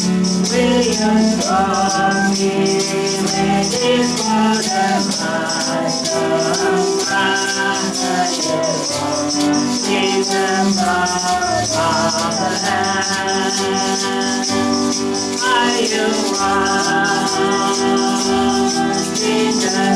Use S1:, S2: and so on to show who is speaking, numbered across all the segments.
S1: will you draw me ready for the master fire? Jesus of the land, are you one? Jesus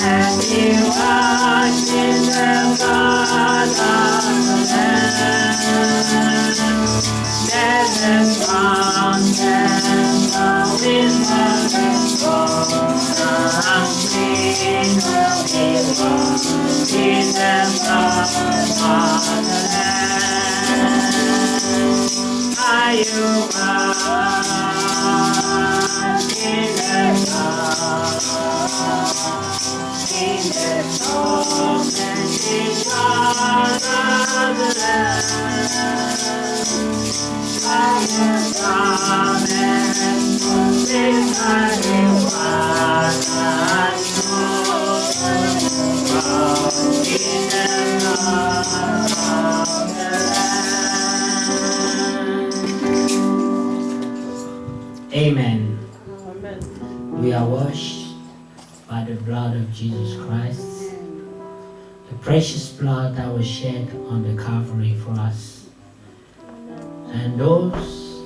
S1: and you wash in the blood of the Lamb. Desert mountain, always running strong, unclean will be washed in the blood of the Lamb. Are you washed in the blood? In the storm and in God of the Lamb, I am promised this mighty one I know in the God of the Lamb. Amen.
S2: Amen.
S1: We are washed by the blood of Jesus Christ, the precious blood that was shed on the Calvary for us. And those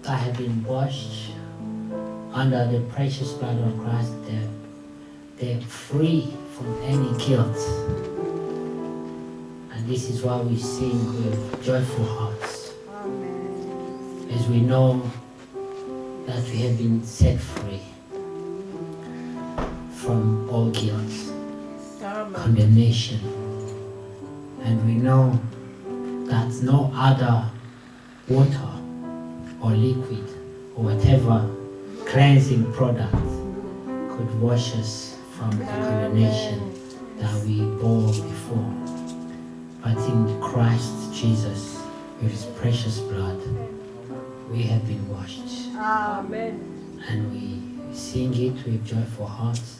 S1: that have been washed under the precious blood of Christ, they're free from any guilt. And this is why we sing with joyful hearts, as we know that we have been set free from all guilt, condemnation, and we know that no other water or liquid or whatever cleansing product could wash us from the condemnation that we bore before. But in Christ Jesus, with his precious blood, we have been washed.
S2: Amen.
S1: And we sing it with joyful hearts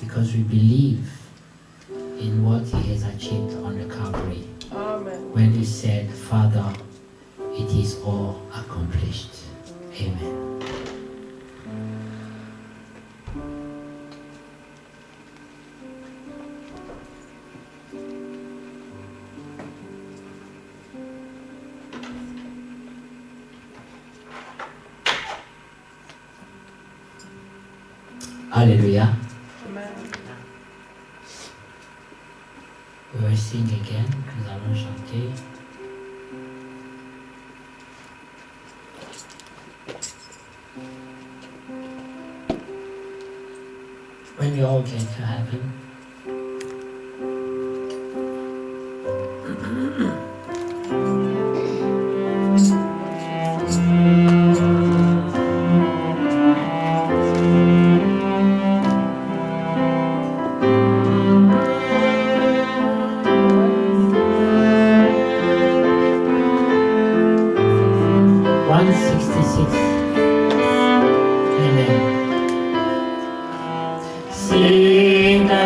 S1: because we believe in what he has achieved on the Calvary.
S2: Amen.
S1: When he said, Father, it is all accomplished. Amen. Hallelujah.
S2: Amen.
S1: We will sing again. Nous allons chanter. When you all get to heaven, sing the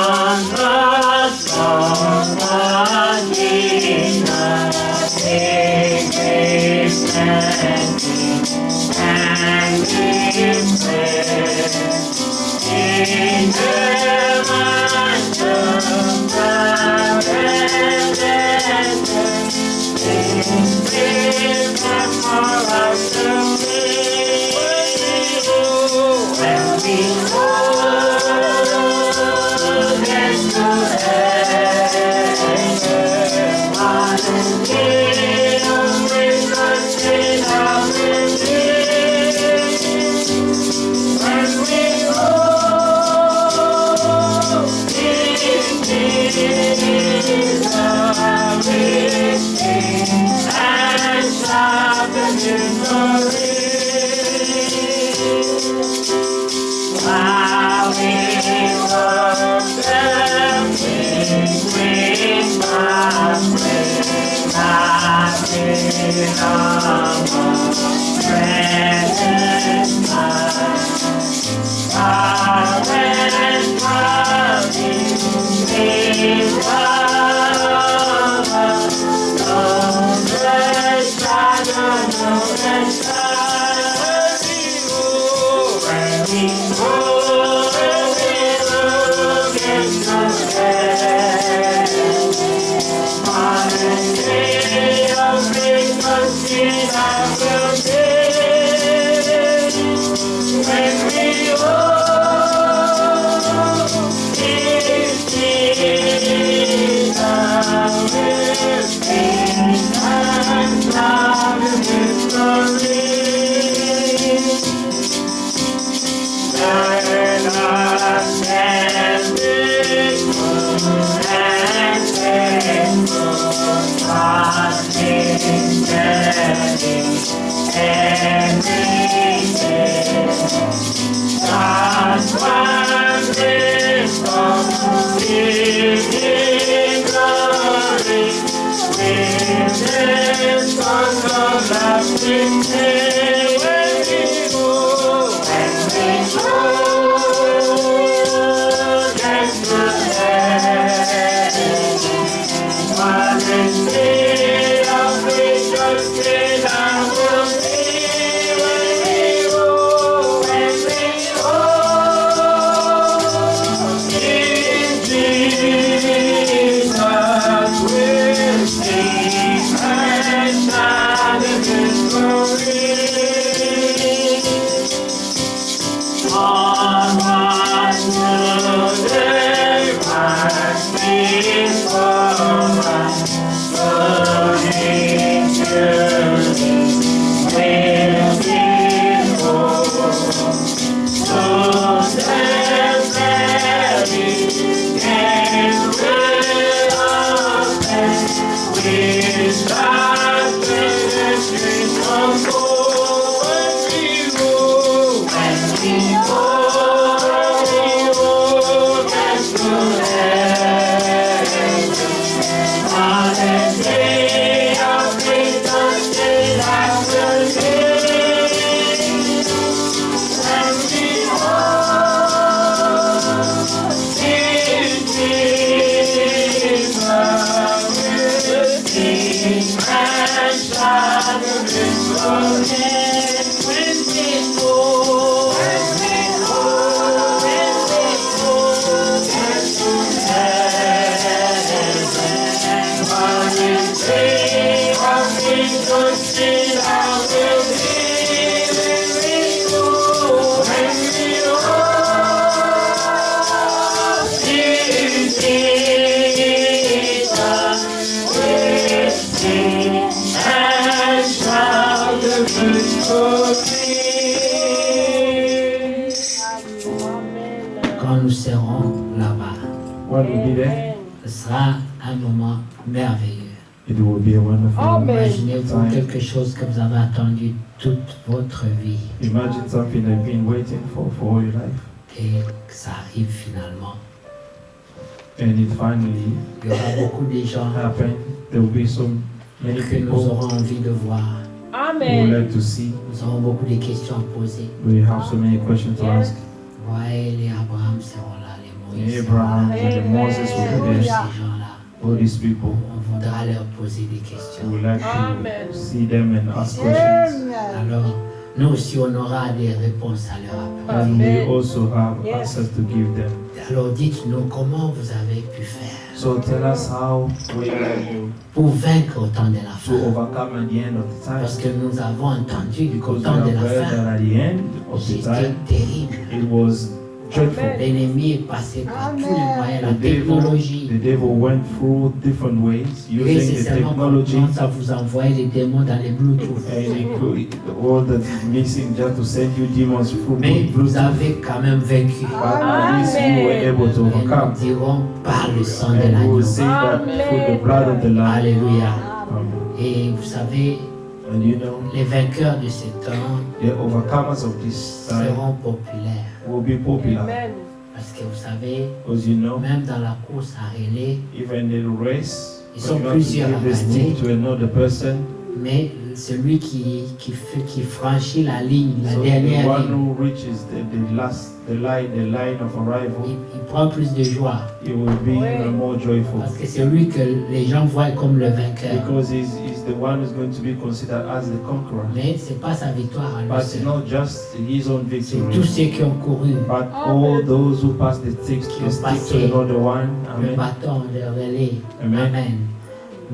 S1: wondrous song of Jesus, His and His praise. In the mansion of heaven, His wisdom for us to sing. When we Quand nous serons là-bas,
S3: When we be there,
S1: ce sera un moment merveilleux.
S3: it will be a wonderful
S2: Amen.
S1: Imaginez-vous
S3: time.
S1: quelque chose que vous avez attendu toute votre vie
S3: Imagine something that you've been waiting for all your life,
S1: et que ça arrive finalement.
S3: and it finally
S1: Il y aura beaucoup de gens
S3: happened. There will be so many
S1: que nous
S3: people
S1: aurons envie de voir.
S3: who would
S2: Amen.
S3: like to see.
S1: Nous aurons beaucoup de questions à poser.
S3: We have so many questions to
S2: Yes.
S3: ask.
S1: Ouais, les Abraham seront là, les Moïse
S3: The
S1: seront
S3: Abraham
S1: là.
S3: and the Moses
S1: Tous
S3: will
S1: ces
S3: be there.
S1: gens-là,
S3: All these people
S1: on voudra leur poser des questions.
S3: we would like
S2: Amen.
S3: to see them and ask questions.
S1: Alors, nous aussi, on aura des réponses à leur apporter.
S3: And we
S2: Amen.
S3: also have
S2: Yes.
S3: answers to give them.
S1: Alors, dites-nous comment vous avez pu faire
S3: So tell us how we are able
S1: pour vaincre au temps de la
S3: to
S1: fin.
S3: overcome at the end of the
S1: Parce
S3: time.
S1: que nous avons entendu qu'au
S3: Because we
S1: temps de
S3: have
S1: la
S3: heard
S1: fin,
S3: that at the end of the
S1: c'était
S3: time,
S1: terrible.
S3: it was dreadful.
S2: Amen.
S1: L'ennemi est passé par tous les moyens, la
S3: The devil,
S1: technologie.
S3: the devil went through different ways
S1: Et
S3: using
S1: c'est
S3: the
S1: seulement qu'on
S3: technology,
S1: commence à vous envoyer les démons dans les Bluetooth.
S3: and it could, all that is missing just to send you demons through
S1: Mais vous
S3: Bluetooth.
S1: avez quand même vaincu.
S3: But at least you were able to
S1: Et nous
S3: overcome.
S1: dirons par le sang de
S3: And we will
S1: l'agneau.
S3: say that through the blood of the Lamb.
S1: Alléluia.
S3: Amen.
S1: Et vous savez,
S3: And you know,
S1: les vainqueurs de ce temps
S3: the overcomers of this time
S1: seront populaires.
S3: will be popular.
S2: Amen.
S1: Parce que vous savez,
S3: Because you know,
S1: même dans la course à relais,
S3: even the race,
S1: Ils
S3: when
S1: sont
S3: you have to
S1: plusieurs
S3: give
S1: à
S3: the
S1: gagner.
S3: stick to another person,
S1: mais celui qui franchit la ligne, la
S3: so the
S1: dernière
S3: one
S1: ligne,
S3: who reaches the line of arrival,
S1: il prend plus de joie.
S3: he will be
S2: Ouais.
S3: even more joyful.
S1: Parce que c'est lui que les gens voient comme le vainqueur.
S3: Because he's the one who's going to be considered as the conqueror.
S1: Mais ce n'est pas sa victoire à lui
S3: But it's
S1: seul.
S3: not just his own
S1: C'est
S3: victory,
S1: tous ceux qui ont couru
S3: but all those who pass the stick
S1: Qui ont
S3: to
S1: passé
S3: another one.
S1: le
S3: Amen.
S1: bâton, le relais.
S3: Amen.
S1: Amen.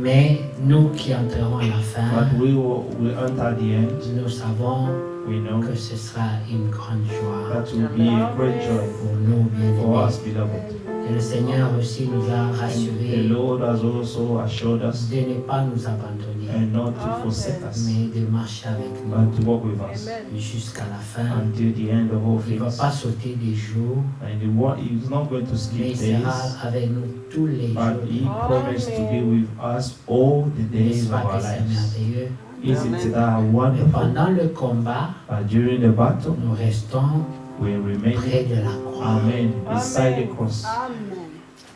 S1: Mais nous qui entrerons à la fin,
S3: But we will enter the end.
S1: nous savons
S3: We know
S1: que ce sera une grande joie
S3: that will be a great joy
S1: pour nous,
S3: for
S1: bien-aimés.
S3: us, beloved.
S1: Et le Seigneur aussi nous a
S3: And the
S1: rassurés
S3: Lord has also assured us
S1: de ne pas nous abandonner,
S3: and not to forsake us,
S1: mais de marcher avec
S3: but
S1: nous
S3: to walk with us
S2: Amen.
S1: jusqu'à la fin.
S3: until the end of all
S1: Il ne va
S3: things.
S1: pas sauter des jours,
S3: And he's not going to
S1: mais
S3: skip
S1: il
S3: days,
S1: sera avec nous tous les
S3: but
S1: jours.
S3: he promised to be with us all the days
S1: N'est-ce
S3: of
S1: pas
S3: our
S1: que c'est
S3: lives.
S1: merveilleux?
S3: Isn't that
S1: Mais
S3: wonderful?
S1: pendant le combat,
S3: But during the battle,
S1: nous restons
S3: we remain,
S1: près de la croix,
S3: amen, beside the cross.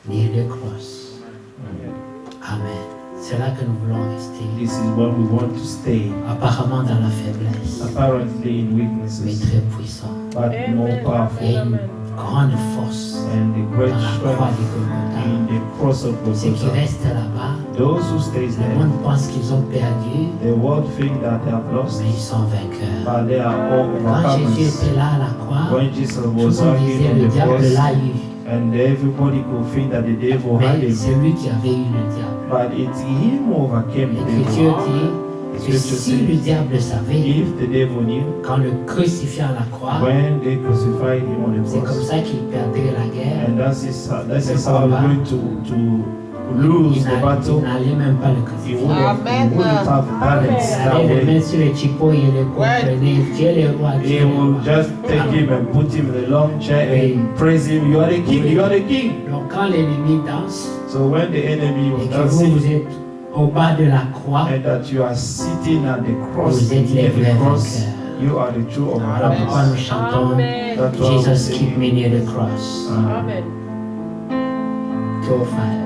S1: near the cross. Amen. C'est là que nous voulons rester.
S3: This is what we want to stay,
S1: Apparemment dans la faiblesse,
S3: apparently in
S1: mais
S3: weaknesses,
S1: très puissant.
S3: but more
S2: Amen.
S3: powerful.
S1: Et une
S2: Amen.
S1: grande force
S3: And the great
S1: dans la croix
S3: strength
S1: de Golgotha.
S3: in the cross of
S1: Ceux qui
S3: Golgotha.
S1: restent là-bas,
S3: Those who stays
S1: le
S3: there,
S1: monde pense qu'ils ont perdu,
S3: the world think that they have lost,
S1: mais ils sont vainqueurs.
S3: but they are all
S1: Quand Jésus
S3: overcomers.
S1: était là à la croix,
S3: When Jesus
S1: tout le
S3: was
S1: monde
S3: hanging
S1: disait
S3: on
S1: le
S3: the
S1: diable
S3: cross,
S1: l'a eu.
S3: and everybody could think that the devil had
S1: Mais
S3: him,
S1: c'est lui qui avait eu le diable.
S3: but it's him who overcame the
S1: L'Écriture
S3: devil.
S1: dit
S3: The
S1: que
S3: scripture
S1: si le
S3: says,
S1: diable savait,
S3: if the devil knew,
S1: quand le crucifiant à la croix,
S3: when they crucified him on the
S1: c'est comme
S3: cross,
S1: ça qu'il perdrait la guerre.
S3: and that's his how he's going to lose
S1: Il
S3: the battle,
S1: n'allait même pas le
S3: he
S1: crucifier.
S3: wouldn't have done it
S1: Il
S3: that
S1: allait le
S3: way.
S1: mettre sur le chipeau et le comprenait. Dieu le roi,
S3: He
S1: Dieu le
S3: will
S1: roi.
S3: just take him and put him in a long chair and praise him. You are the king, you are the king.
S1: Donc quand l'ennemi danse
S3: So when the enemy
S1: et
S3: was
S1: que vous, vous
S3: dancing
S1: êtes au bas de la croix,
S3: and that you are sitting at the cross,
S1: vous êtes les
S3: near
S1: vrais
S3: the cross,
S1: vainqueurs.
S3: you are the true
S1: Voilà pourquoi
S3: overcomers.
S1: nous chantons
S2: Amen.
S3: That's why we
S1: Jesus keep
S3: sing.
S1: me near the cross.
S2: Amen.
S1: 205.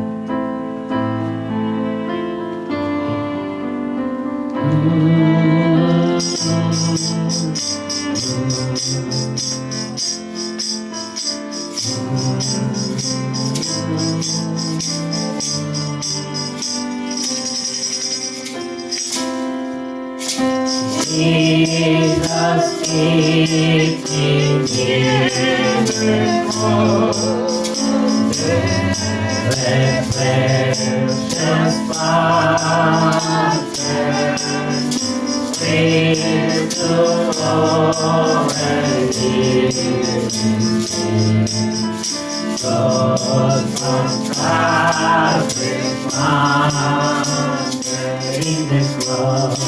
S1: Jesus, keep me near the cross. The precious fountain, free to all and living. Lord, from Calvary's mountain in the cross.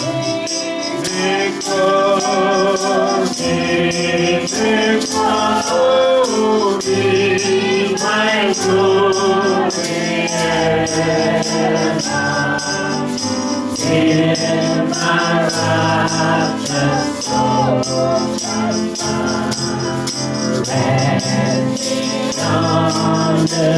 S1: Because in the cross, oh, be my glory and in my righteous soul shall find rest on the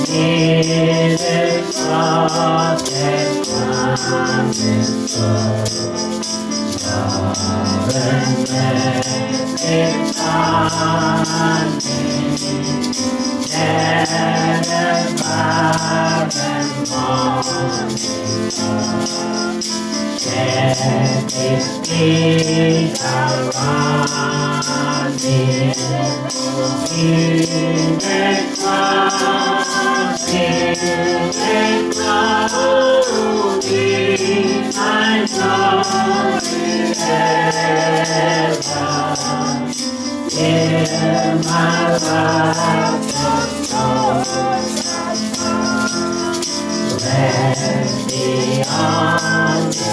S1: in the cross and promise sovereign blessed on me, and above and morning star, set His feet around me, in the cross, in the cross, be my glory ever. In my life, rest beyond the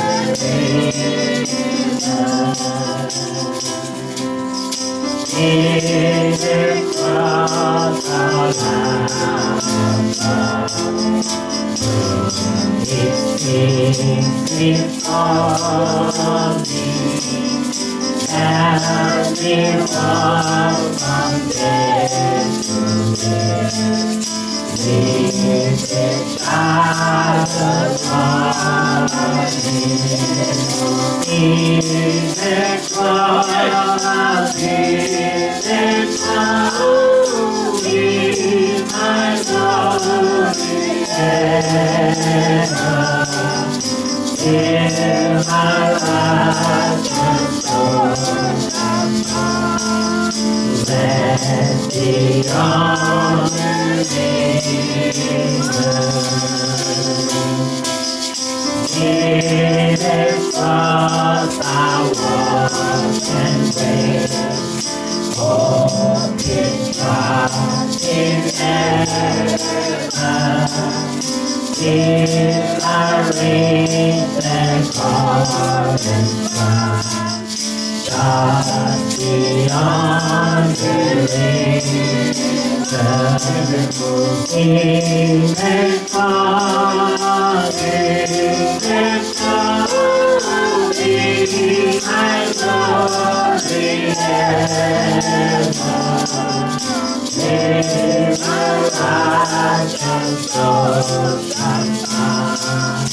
S1: in the cross of love, before me, and me walk from day to day. Lead the child upon me, in the cross, in the crown, in my glory ever, in my righteous soul, let the honor be in the cross I walk and wait, walking trust in heaven, till I reach the golden crown, just beyond the river, in the cross, in my glory ever, in my righteous soul shall find,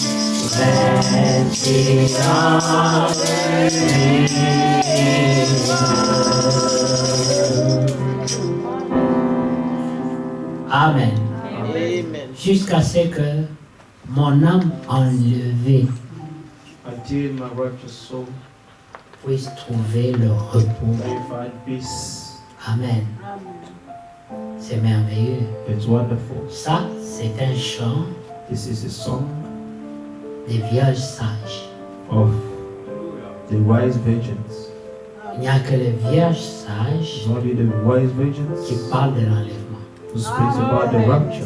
S1: let the Amen.
S2: Amen.
S1: Jusqu'à ce que mon âme enlevée
S3: Until my righteous soul
S1: puisse trouver le repos.
S3: may find peace.
S1: Amen. C'est merveilleux.
S3: It's wonderful.
S1: Ça, c'est un chant
S3: This is a song
S1: des vierges sages.
S3: of the wise virgins.
S1: Il n'y a que les vierges sages
S3: It's only the wise
S1: qui
S3: virgins
S1: parlent de l'enlèvement.
S3: who speaks about the rapture.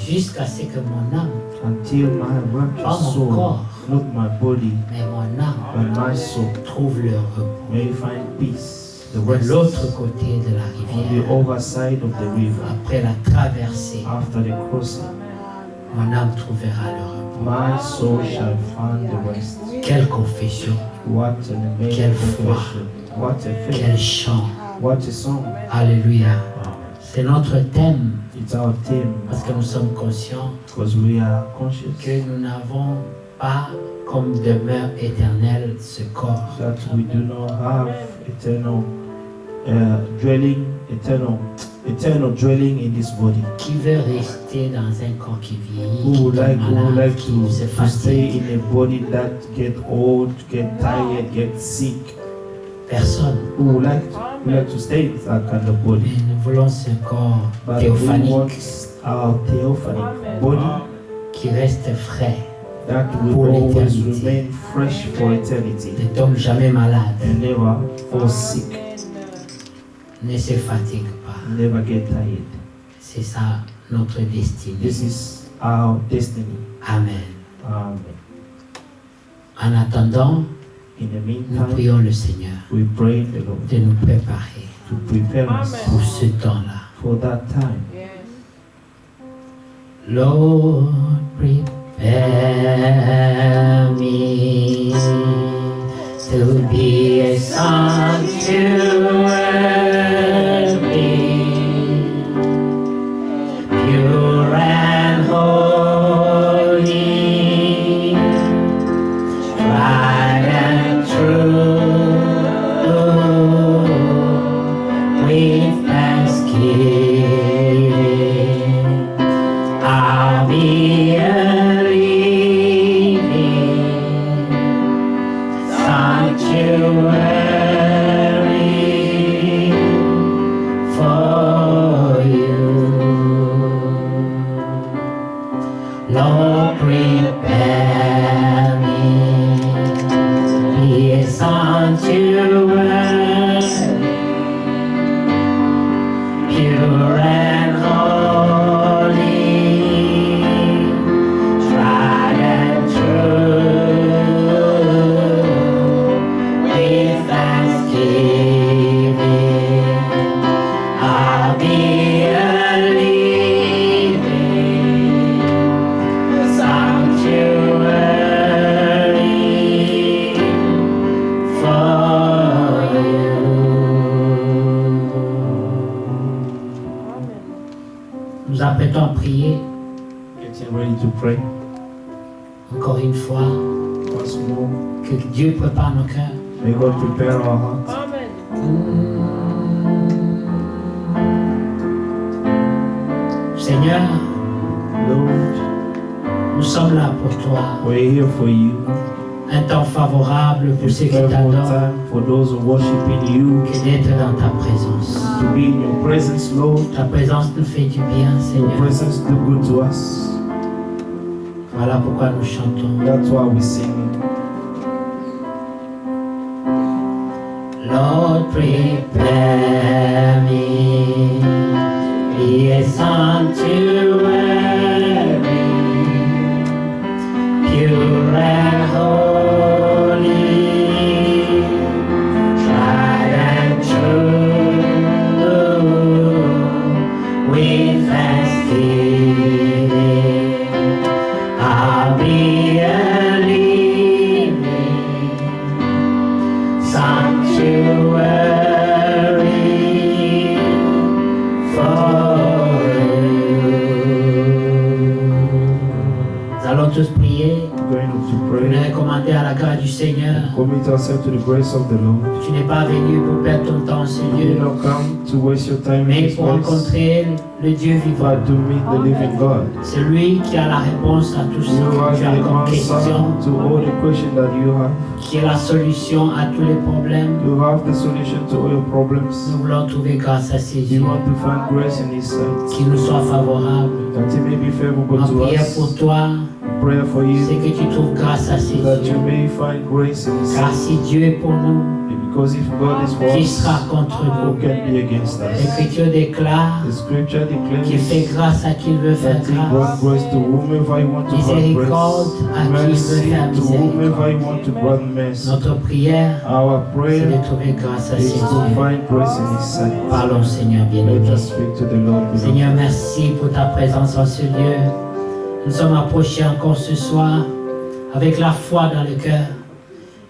S1: Jusqu'à ce que mon âme,
S3: Until my rapture
S1: Pas mon
S3: soul,
S1: corps.
S3: not my body,
S1: mais mon âme,
S3: but my soul,
S1: trouve le repos.
S3: may find peace. The
S1: De
S3: rest
S1: l'autre côté de la
S3: on the
S1: rivière,
S3: other side of the river.
S1: après la traversée,
S3: After the crossing,
S1: mon âme trouvera le repos.
S3: my soul shall find the rest.
S1: Quelle confession,
S3: What an amazing
S1: Quelle foi.
S3: confession. What a faith.
S1: quel chant.
S3: What a song.
S1: Alléluia. C'est notre thème
S3: It's our theme
S1: parce que nous sommes conscients
S3: because we are conscious
S1: que nous n'avons pas comme demeure éternelle ce corps.
S3: that we do not have eternal dwelling in this body.
S1: Qui veut rester dans un corps qui vieillit,
S3: Who
S1: qui
S3: would
S1: tombe
S3: like
S1: malade, qui se
S3: to stay
S1: fatigue?
S3: in a body that get old, get tired, get sick?
S1: Personne.
S3: Who would like to stay in that kind of body?
S1: Mais nous voulons ce corps
S3: But we
S1: théophanique
S3: want our theophanic body
S1: qui reste frais,
S3: that will
S1: Pour
S3: always
S1: l'éternité.
S3: remain fresh for eternity
S1: ne tombe jamais malade,
S3: and never fall sick,
S1: ne se fatigue pas.
S3: never get tired.
S1: C'est ça notre destinée.
S3: This is our destiny.
S1: Amen.
S3: Amen.
S1: En attendant,
S3: In the
S1: nous
S3: meantime,
S1: prions le Seigneur
S3: we pray the Lord
S1: de nous préparer
S3: to prepare us
S1: pour ce temps-là.
S3: for that time.
S2: Yes.
S1: Lord, prepare me to be a sanctuary, pure and holy, tried and true, with thanksgiving. I'll be a living sanctuary for you. Lord, prepare me, be a sanctuary, pure and holy, tried and true, with thanksgiving. I'll be a living temps prier.
S3: Getting ready to pray.
S1: Encore une fois,
S3: Once more,
S1: que Dieu prépare nos cœurs.
S3: may God prepare our hearts.
S2: Amen.
S1: Seigneur,
S3: Lord,
S1: nous sommes là pour toi.
S3: we're here for you.
S1: Un temps favorable pour ceux qui
S3: Favorable
S1: t'adorent,
S3: time for those who worship in you.
S1: que d'être dans ta présence.
S3: To be in your presence, Lord.
S1: Ta présence nous fait du bien,
S3: Your
S1: Seigneur.
S3: presence do good to us.
S1: Voilà pourquoi nous chantons.
S3: That's why we sing.
S1: Lord, prepare me, be a sanctuary, pure and holy, tried and true, with thanksgiving, I'll be a living sanctuary for you. Nous allons tous prier.
S3: We're going to
S1: Nous
S3: pray.
S1: les recommander à la grâce du Seigneur.
S3: Commit ourselves to the grace of the Lord.
S1: Tu n'es pas venu pour perdre ton temps,
S3: You did
S1: Seigneur,
S3: not come to waste your time in
S1: mais
S3: this
S1: pour
S3: place,
S1: rencontrer le Dieu vivant.
S3: but to meet the living God.
S1: C'est lui qui a la réponse à tout ce
S3: You
S1: que
S3: have
S1: tu
S3: the
S1: as comme question,
S3: answer to all the questions that you have.
S1: qui est la solution à tous les problèmes.
S3: You have the solution to all your problems.
S1: Nous voulons trouver grâce à ses
S3: You
S1: yeux,
S3: want to find grace in His sight,
S1: qui nous soit favorable.
S3: that He may be favorable
S1: Ma
S3: to
S1: prière
S3: us.
S1: pour toi,
S3: Prayer for
S1: c'est
S3: you,
S1: que tu trouves grâce à ses
S3: that you
S1: yeux.
S3: may find grace in His
S1: Car
S3: sight.
S1: si Dieu est pour nous,
S3: Because if God is for
S1: qui
S3: us,
S1: sera contre
S3: who
S1: nous?
S3: can be against us?
S1: L'Écriture déclare
S3: The Scripture
S1: qu'il fait
S3: declares
S1: grâce à qui il veut faire
S3: that He grants
S1: grâce,
S3: grace to whomever He wants to grant
S1: miséricorde à
S3: grace,
S1: qui il veut
S3: mercy
S1: faire
S3: to whomever
S1: miséricorde.
S3: He wants to grant mercy.
S1: Notre prière,
S3: Our
S1: c'est
S3: prayer
S1: de trouver grâce à
S3: is
S1: ses
S3: to
S1: yeux.
S3: find grace in His sight.
S1: Parlons, Seigneur
S3: Let
S1: bien-aimé.
S3: us speak to the Lord. beloved.
S1: Seigneur, merci pour ta présence en ce lieu. Nous sommes approchés encore ce soir avec la foi dans le cœur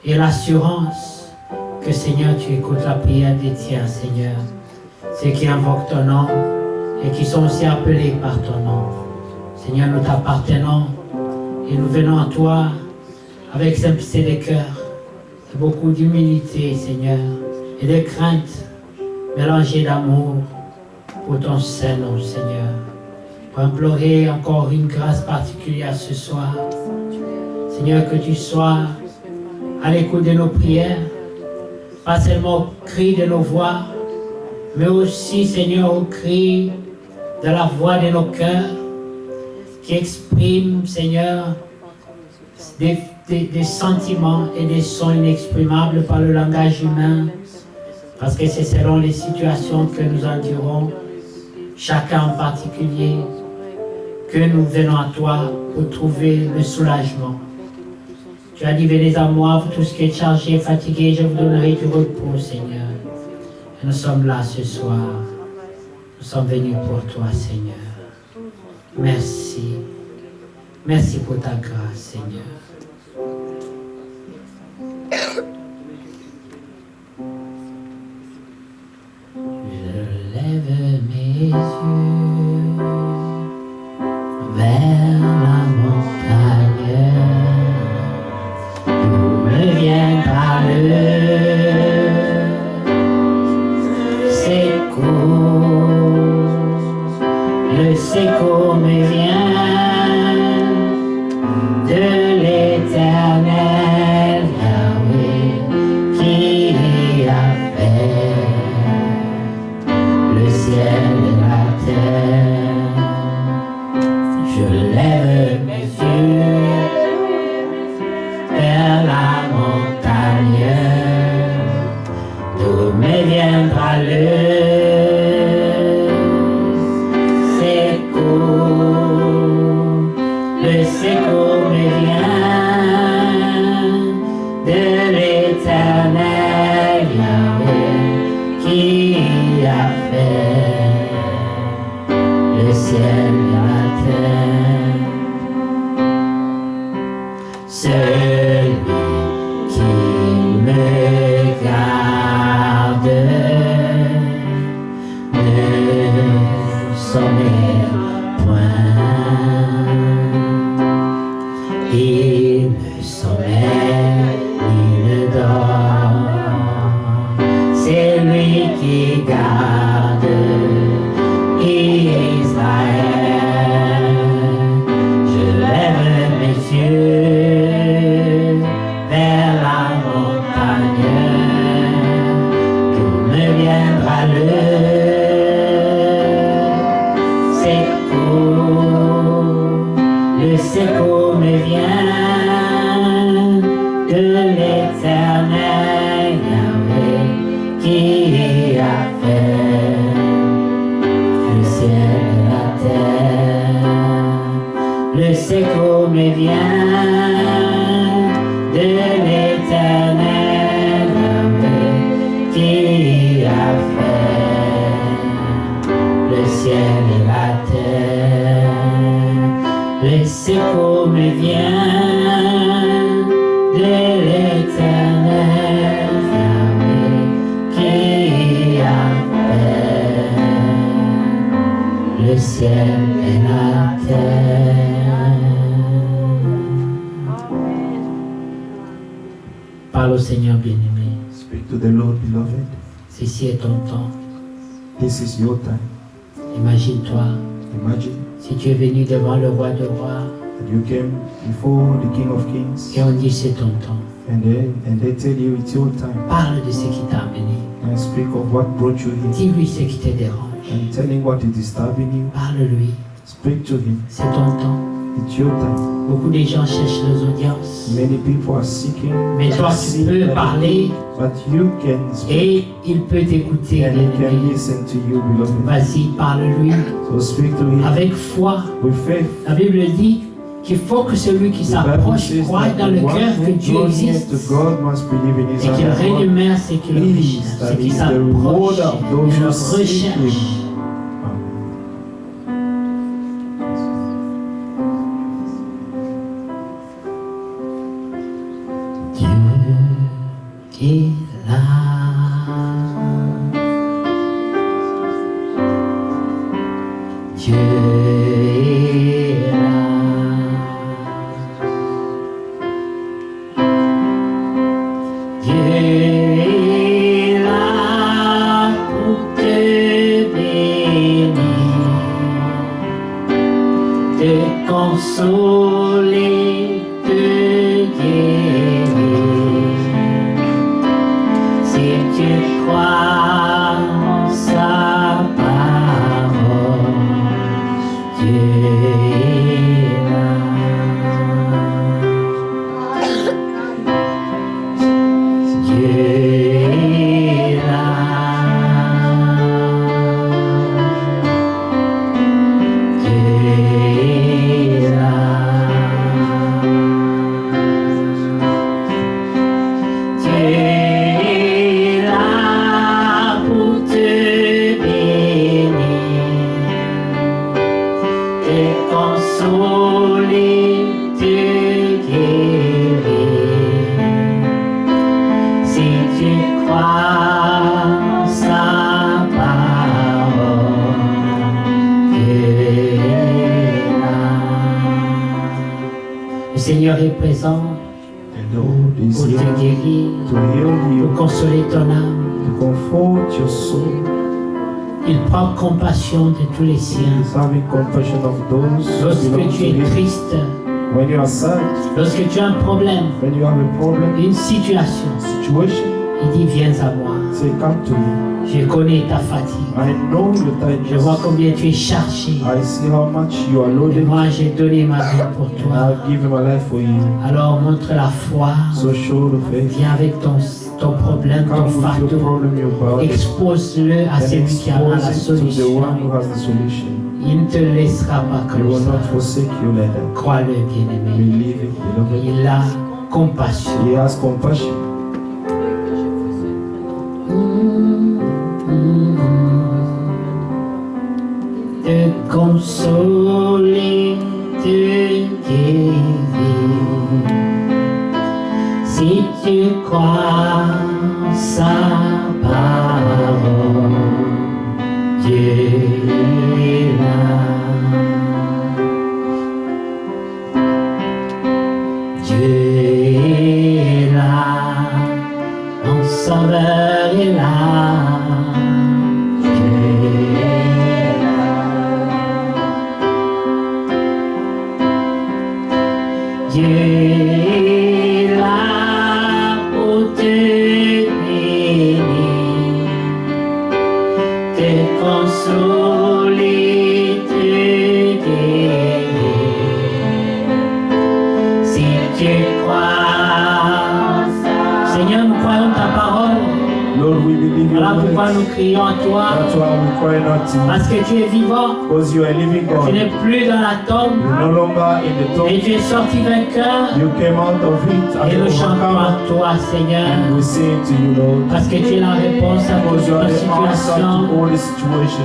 S1: et l'assurance que, Seigneur, tu écoutes la prière des tiens, Seigneur. Ceux qui invoquent ton nom et qui sont aussi appelés par ton nom. Seigneur, nous t'appartenons et nous venons à toi avec simplicité de cœur et beaucoup d'humilité, Seigneur, et de crainte mélangée d'amour pour ton saint nom, Seigneur, pour implorer encore une grâce particulière ce soir. Seigneur, que tu sois à l'écoute de nos prières, pas seulement au cri de nos voix, mais aussi, Seigneur, au cri de la voix de nos cœurs, qui exprime, Seigneur, des sentiments et des sons inexprimables par le langage humain, parce que c'est selon les situations que nous endurons, chacun en particulier, que nous venons à toi pour trouver le soulagement. Tu as dit, venez à moi, vous tous qui êtes chargés et fatigués, je vous donnerai du repos, Seigneur. Et nous sommes là ce soir. Nous sommes venus pour toi, Seigneur. Merci. Merci pour ta grâce, Seigneur. Je lève mes yeux vers la montagne, d'où me viendra le secours me vient de l'Éternel, Yahweh, qui a fait le ciel et la terre. Je lève mes yeux vers la montagne, d'où me viendra le secours me vient de l'Éternel, Yahweh, qui a fait le ciel et la terre. Le secours me vient de l'Éternel qui a fait le ciel et la terre. Le secours me vient de l'Éternel qui a fait le ciel et la terre. Parle au Seigneur bien-aimé.
S3: Speak to the Lord, beloved.
S1: Ceci est ton temps.
S3: This is your time.
S1: Imagine-toi,
S3: Imagine
S1: si tu es venu devant le roi de rois
S3: that you came before the King of Kings
S1: et on dit c'est ton temps.
S3: and they tell you it's your time.
S1: Parle de ce qui t'a amené.
S3: And speak of what brought you here.
S1: Dis-lui ce qui te dérange.
S3: And tell him what is disturbing you.
S1: Parle-lui.
S3: Speak to him.
S1: C'est ton temps.
S3: It's your time.
S1: Beaucoup de gens cherchent les audiences.
S3: Many people are seeking.
S1: Mais toi, tu peux parler
S3: But you can speak
S1: et il peut t'écouter.
S3: and he can
S1: bien-aimé.
S3: listen to you, beloved.
S1: Vas-y, parle-lui.
S3: So speak to him
S1: Avec foi.
S3: with faith.
S1: La Bible dit qu'il faut que celui qui
S3: The Bible
S1: s'approche
S3: says
S1: croie
S3: that
S1: dans
S3: the
S1: le
S3: one
S1: cœur que
S3: who
S1: Dieu
S3: draws near
S1: existe
S3: to God must believe in his
S1: et qu'il
S3: own heart.
S1: rémunère ceux qui le
S3: Please,
S1: recherchent,
S3: that
S1: ceux qui
S3: is the
S1: s'approchent
S3: rewarder of those
S1: et
S3: who
S1: le
S3: seek
S1: recherchent.
S3: him.
S1: Dieu est là. Dieu est là. Dieu est là pour te bénir, te consoler, te guérir. Si tu crois en sa parole, Dieu est là. Dieu est là. Dieu est là. Dieu est là pour te bénir, te consoler, te guérir. Si tu crois en sa parole, Dieu est là. Le Seigneur est présent
S3: The Lord is
S1: pour te
S3: here
S1: guérir,
S3: to heal
S1: pour
S3: you,
S1: consoler ton âme.
S3: to comfort your soul.
S1: Il prend compassion de tous les
S3: He
S1: siens.
S3: is having compassion of those who
S1: Lorsque
S3: belong
S1: tu
S3: to
S1: es
S3: him.
S1: triste,
S3: When you are sad,
S1: lorsque tu as un problème,
S3: when you have a problem,
S1: une situation,
S3: situation,
S1: il dit viens à moi.
S3: say come to me.
S1: Je connais ta fatigue.
S3: I know your
S1: Je vois
S3: tightness.
S1: combien tu es chargé.
S3: I see how much you are
S1: Et
S3: loaded.
S1: moi, j'ai donné ma vie pour toi.
S3: I've given my life for you.
S1: Alors montre la foi.
S3: So show the faith.
S1: Viens avec ton problème, ton
S3: Come with your
S1: fardeau.
S3: problem, your burden,
S1: Expose-le à
S3: and
S1: celui qui a la
S3: expose it to the
S1: solution.
S3: one who has the solution.
S1: Il ne te laissera pas
S3: He
S1: comme
S3: will not
S1: ça.
S3: forsake you like that.
S1: Crois-le, bien-aimé.
S3: Believe it, beloved.
S1: Il a compassion.
S3: He has compassion.
S1: Te consoler, te guérir. Si tu crois en sa parole, Dieu est là. Dieu est là, mon sauveur est là. Dieu est là. Dieu est là pour te bénir, te consoler, te guérir. Si tu crois, Seigneur, nous croyons ta parole.
S3: Lord, we believe your
S1: Alors Voilà
S3: do
S1: pourquoi nous
S3: it.
S1: crions à toi.
S3: That's why we cry out to you.
S1: Parce que tu es vivant.
S3: Because you are living
S1: Tu
S3: God.
S1: n'es plus dans la tombe.
S3: You're no longer in the
S1: Et
S3: tomb.
S1: tu es sorti vainqueur.
S3: You came out of it
S1: Et
S3: and
S1: nous chantons à
S3: overcome.
S1: toi, Seigneur.
S3: And we sing to you, Lord.
S1: Parce que tu es la réponse à
S3: Because you
S1: toutes
S3: are
S1: nos
S3: the answer
S1: situations.
S3: to all the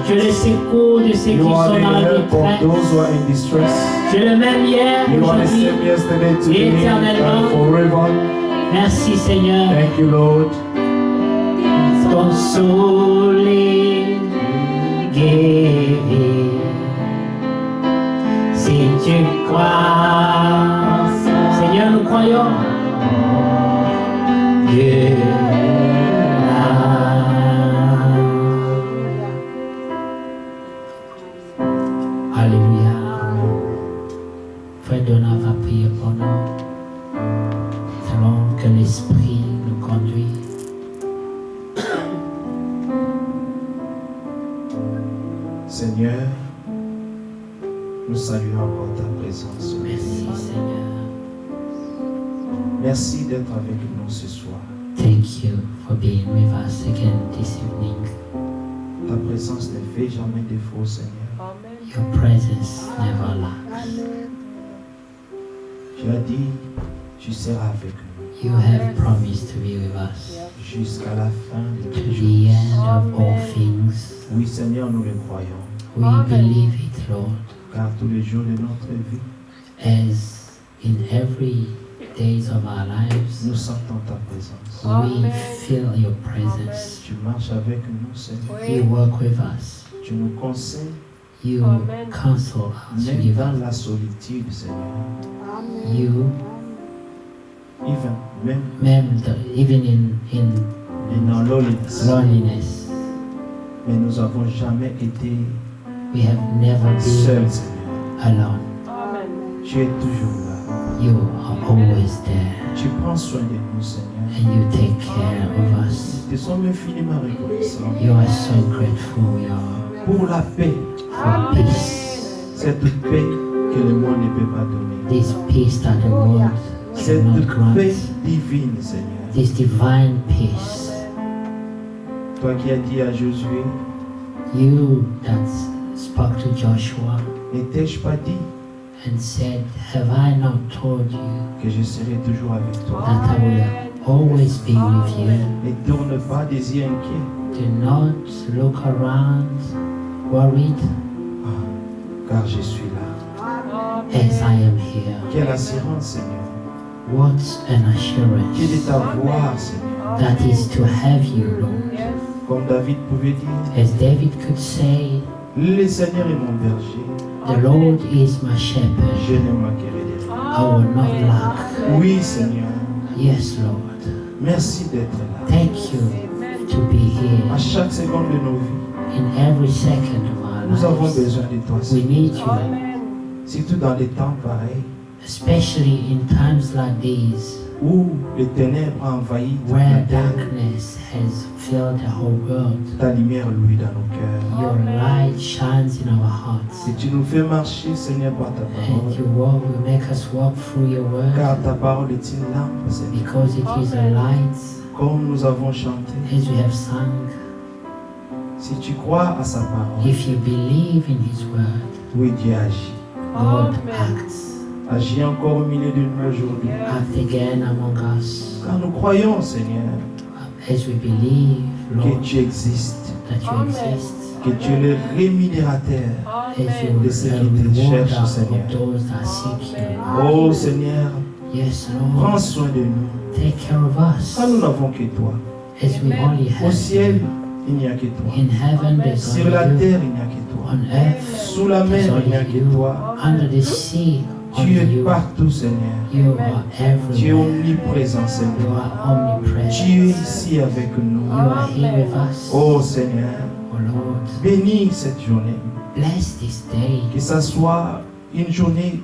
S1: Tu es le
S3: situations.
S1: secours de ceux qui
S3: You are
S1: sont
S3: the
S1: dans la
S3: help of those who
S1: détresse.
S3: are in distress.
S1: Tu es le même hier,
S3: You are the
S1: aujourd'hui.
S3: same yesterday, today,
S1: Éternellement.
S3: and forever.
S1: Merci, Seigneur.
S3: Thank you, Lord.
S1: Consoler, guérir. Si tu crois, Seigneur, nous croyons. Dieu là. Alléluia. Frère Donat va prier pour nous, selon que l'Esprit nous conduit.
S3: Seigneur, nous saluons encore ta présence.
S1: Merci, Seigneur.
S3: Merci d'être avec nous ce soir.
S1: Thank you for being with us again this evening.
S3: Ta présence ne fait jamais défaut, Seigneur.
S2: Amen.
S1: Your presence never lacks.
S3: Tu as dit, tu seras avec nous
S1: You have promised to be with us
S3: jusqu'à la fin de
S1: to
S3: tes
S1: the
S3: jours.
S1: end of all things.
S3: Oui, Seigneur, nous le croyons,
S1: We believe it, Lord,
S3: car tous les jours de notre vie,
S1: as in every days of our lives,
S3: nous sentons ta présence.
S1: we feel your presence.
S3: Tu marches avec nous, Seigneur.
S1: You work with us.
S3: Tu nous conseilles,
S1: You
S2: Amen.
S1: counsel us.
S3: même
S1: Give
S3: dans
S1: us.
S3: la solitude, Seigneur.
S1: You, even in
S3: dans loneliness.
S1: loneliness,
S3: Mais nous n'avons jamais été
S1: we have never
S3: seuls,
S1: been
S3: Seigneur.
S1: alone.
S2: Amen.
S3: Tu es toujours là.
S1: You are always there,
S3: Tu prends soin de nous, Seigneur.
S1: and you take care of us.
S3: Nous te sommes infiniment reconnaissants
S1: You are so grateful, Lord,
S3: pour la paix,
S1: for peace.
S3: cette paix que le monde ne peut pas donner.
S1: This peace that the world
S3: Cette
S1: cannot grant.
S3: paix divine, Seigneur.
S1: This divine peace.
S3: Toi qui as dit à Josué,
S1: You that spoke to Joshua
S3: n'ai-je pas dit
S1: and said, have I not told you
S3: que je serai toujours avec toi?
S1: that I will always be with you?
S3: Ne tourne pas des yeux inquiets,
S1: Do not look around worried,
S3: car je suis là.
S1: as I am here.
S3: Quelle assurance, Seigneur.
S1: What an
S3: Qui est de
S1: assurance
S3: t'avoir, Seigneur.
S1: that is to have you, Lord.
S3: Comme David pouvait dire,
S1: As David could say,
S3: le Seigneur est mon berger,
S1: the Lord is my shepherd,
S3: je ne manquerai de rien.
S1: I will not lack.
S3: Oui, Seigneur.
S1: Yes, Lord.
S3: Merci d'être là.
S1: Thank you to be
S3: À
S1: here
S3: chaque seconde de nos vies,
S1: in every second of our
S3: nous avons
S1: lives.
S3: besoin de toi,
S1: We
S3: Seigneur.
S1: need you,
S3: Surtout dans des temps pareils
S1: especially in times like these
S3: où les ténèbres ont envahi toute la
S1: where
S3: terre.
S1: darkness has filled the whole world.
S3: Ta lumière, lui, dans nos cœurs.
S1: Your light shines in our hearts.
S3: Et tu nous fais marcher, Seigneur, par ta
S1: And you
S3: parole.
S1: make us walk through your word
S3: Car ta parole est une lampe, Seigneur.
S1: because it is a light,
S3: Comme nous avons chanté,
S1: as we have sung.
S3: si tu crois à sa parole,
S1: If you believe in his word,
S3: oui, Dieu agit.
S1: God
S2: Amen.
S1: acts.
S3: Agis encore au milieu de nous aujourd'hui.
S1: Act again among us.
S3: Car nous croyons, Seigneur,
S1: As we believe,
S3: que
S1: Lord,
S3: tu existes,
S1: that you
S2: Amen.
S1: exist.
S3: que tu es le rémunérateur.
S1: As you
S2: Amen.
S3: De ceux
S1: are
S3: qui te
S1: rewarder
S3: cherchent,
S1: of
S3: Seigneur.
S1: those that seek you.
S3: Oh Seigneur,
S1: Yes,
S3: prends
S1: Lord.
S3: soin de nous.
S1: Take care of us.
S3: Car nous n'avons que toi.
S1: As we only
S3: Au
S1: have
S3: ciel,
S1: you.
S3: il n'y a que toi.
S1: In heaven, there's
S3: Sur la
S1: only you.
S3: terre, il n'y a que toi.
S1: On earth,
S3: Sous la mer,
S1: there's
S3: il n'y a
S1: only
S3: que
S1: you.
S3: toi.
S1: Under the sea,
S3: Tu
S1: only
S3: es
S1: you.
S3: partout, Seigneur.
S1: You are
S3: Tu es
S1: everywhere.
S3: omniprésent,
S1: You
S3: Seigneur.
S1: are
S3: Tu es
S1: omnipresent.
S3: ici avec nous.
S1: You are here with us.
S3: Oh Seigneur,
S1: Oh Lord,
S3: bénis cette journée.
S1: bless this day.
S3: Que ça soit une journée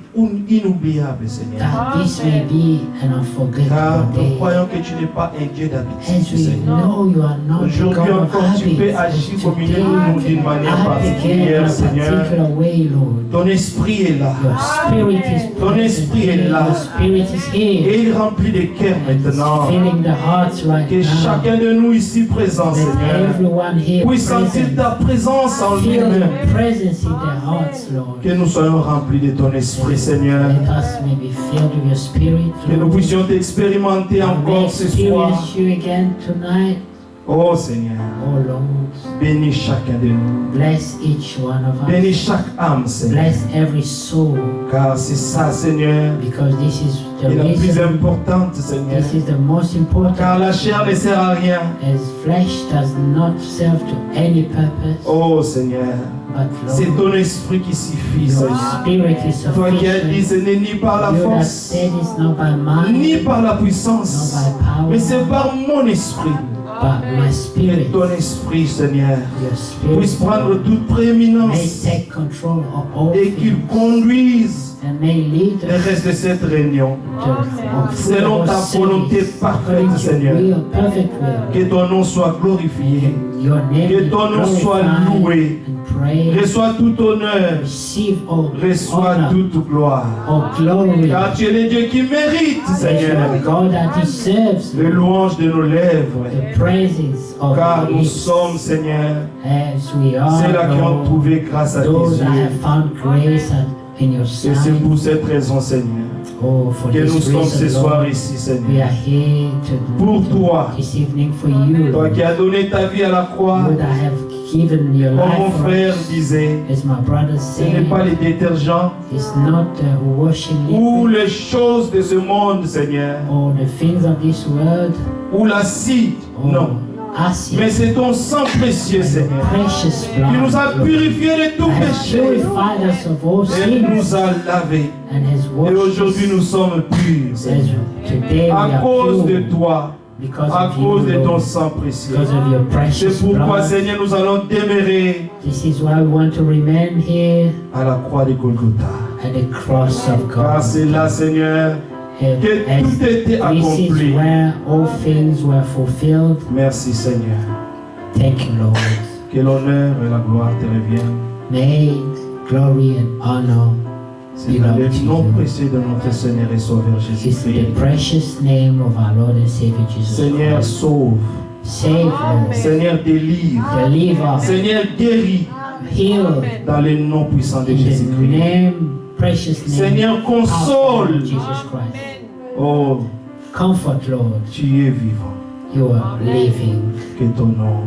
S3: inoubliable, Seigneur.
S1: that this may be an
S3: Car
S1: unforgettable
S3: nous
S1: day.
S3: croyons que tu n'es pas un Dieu
S1: As
S3: d'habitude,
S1: we
S3: Seigneur.
S1: know you are not the
S3: Aujourd'hui
S1: God of
S3: encore, tu peux
S1: habits,
S3: agir
S1: but
S3: au milieu de nous
S1: today
S3: d'une manière
S1: I begin in
S3: particulière,
S1: a
S3: Seigneur.
S1: particular way, Lord.
S3: Ton esprit est là.
S1: Your spirit is
S3: Ton
S1: present
S3: esprit est
S1: here.
S3: là.
S1: Your spirit is here.
S3: Et il remplit les cœurs
S1: It's
S3: maintenant.
S1: filling the hearts right
S3: Que
S1: now.
S3: chacun de nous ici présent,
S1: Let
S3: Seigneur,
S1: everyone here
S3: puisse sentir
S1: present
S3: ta présence en
S1: feel
S3: lui-même.
S1: your presence in their hearts, Lord.
S3: Que nous soyons remplis de ton esprit, Seigneur.
S1: Let us may be filled with your spirit,
S3: Que nous
S1: Lord.
S3: puissions t'expérimenter
S1: May
S3: encore ce soir.
S1: experience you again tonight,
S3: Oh Seigneur,
S1: oh Lord.
S3: bénis chacun de nous.
S1: Bless each one of
S3: Bénis
S1: us.
S3: chaque âme, Seigneur.
S1: Bless every soul,
S3: Car c'est ça, Seigneur,
S1: because this is
S3: qui est
S1: the
S3: la plus
S1: reason.
S3: importante, Seigneur.
S1: This is the most important.
S3: Car la chair ne sert à rien.
S1: As flesh does not serve to any purpose,
S3: Oh Seigneur,
S1: but
S3: c'est
S1: Lord,
S3: ton esprit qui suffit,
S1: your
S3: Seigneur.
S1: spirit is
S3: Toi qui as dit,
S1: sufficient.
S3: ce n'est ni par la
S1: You that
S3: force,
S1: said it's not by
S3: ni
S1: mind,
S3: par la
S1: not
S3: puissance,
S1: by power,
S3: mais c'est par mon esprit.
S1: but my
S3: Que
S1: spirit.
S3: ton esprit, Seigneur,
S1: Your
S3: puisse
S1: spirit
S3: prendre toute
S1: may
S3: prééminence
S1: take control of all
S3: et qu'il
S1: things
S3: conduise
S1: and may lead
S3: le
S1: us
S3: reste de cette réunion.
S1: to
S3: Selon ta volonté parfaite,
S1: according to
S3: Seigneur.
S1: your will, perfect will.
S3: Que ton nom soit glorifié.
S1: Your name
S3: Que
S1: be
S3: ton nom soit
S1: glorified
S3: loué.
S1: and praised.
S3: Reçois tout honneur.
S1: Receive all
S3: Reçois
S1: honor,
S3: toute gloire.
S1: all glory.
S3: Car tu es le Dieu qui mérite,
S1: As you
S3: Seigneur,
S1: are God that deserves
S3: les louanges de nos lèvres.
S1: the praises of
S3: Car
S1: our
S3: nous
S1: lips.
S3: sommes, Seigneur,
S1: As we are,
S3: ceux-là qui ont
S1: Lord,
S3: trouvé grâce à tes
S1: those that
S3: yeux.
S1: have found grace in your
S3: Et c'est
S1: sight.
S3: pour cette raison, Seigneur,
S1: Oh, for
S3: que nous
S1: this
S3: sommes ce
S1: reason,
S3: soir
S1: Lord,
S3: ici,
S1: we
S3: Seigneur.
S1: are here
S3: Pour toi,
S1: this evening for you,
S3: toi
S1: Lord.
S3: qui as donné ta vie à la croix,
S1: You that have given your
S3: comme mon
S1: life for
S3: frère
S1: us.
S3: disait,
S1: As my brother
S3: ce n'est
S1: said,
S3: pas les détergents
S1: it's not the washing
S3: ou
S1: liquid
S3: les choses de ce monde, Seigneur,
S1: or the things of this world
S3: ou l'acide,
S1: or
S3: non.
S1: acid,
S3: Mais c'est ton sang précieux,
S1: but
S3: Seigneur,
S1: precious
S3: qui nous
S1: blood,
S3: a
S1: Lord,
S3: purifiés de tout
S1: that has
S3: péché
S1: purified us of all
S3: et
S1: sins
S3: nous a lavés.
S1: and has
S3: Et
S1: washed
S3: aujourd'hui,
S1: us.
S3: nous sommes purs,
S1: As
S3: Seigneur,
S1: today we
S3: à
S1: are
S3: cause de
S1: pure
S3: toi,
S1: because
S3: à
S1: of
S3: cause de
S1: you,
S3: ton
S1: Lord,
S3: sang précieux.
S1: because of your
S3: C'est
S1: precious
S3: pourquoi,
S1: blood.
S3: Seigneur, nous allons demeurer
S1: This is why we want to remain here
S3: à la croix de Golgotha.
S1: at the cross of
S3: Car
S1: God.
S3: c'est là, Seigneur, que
S1: As
S3: tout était
S1: this is
S3: accompli.
S1: where all things were fulfilled.
S3: Merci, Seigneur.
S1: Thank you, Lord.
S3: Que l'honneur et la gloire te reviennent.
S1: May glory and honor
S3: C'est dans le nom précieux de notre Seigneur et Sauveur
S1: is the
S3: Jésus-Christ.
S1: precious name of our Lord and Savior Jesus
S3: Seigneur,
S1: Christ.
S3: sauve.
S1: Save, Lord.
S3: Seigneur, délivre.
S1: Deliver.
S3: Seigneur, guéris
S1: Heal.
S3: dans le nom puissant de
S1: In the
S3: Jésus-Christ.
S1: name, precious name
S3: Seigneur,
S1: of
S3: console.
S1: Jesus Christ.
S3: Oh,
S1: Comfort, Lord.
S3: tu es vivant.
S1: You are living.
S3: Que ton nom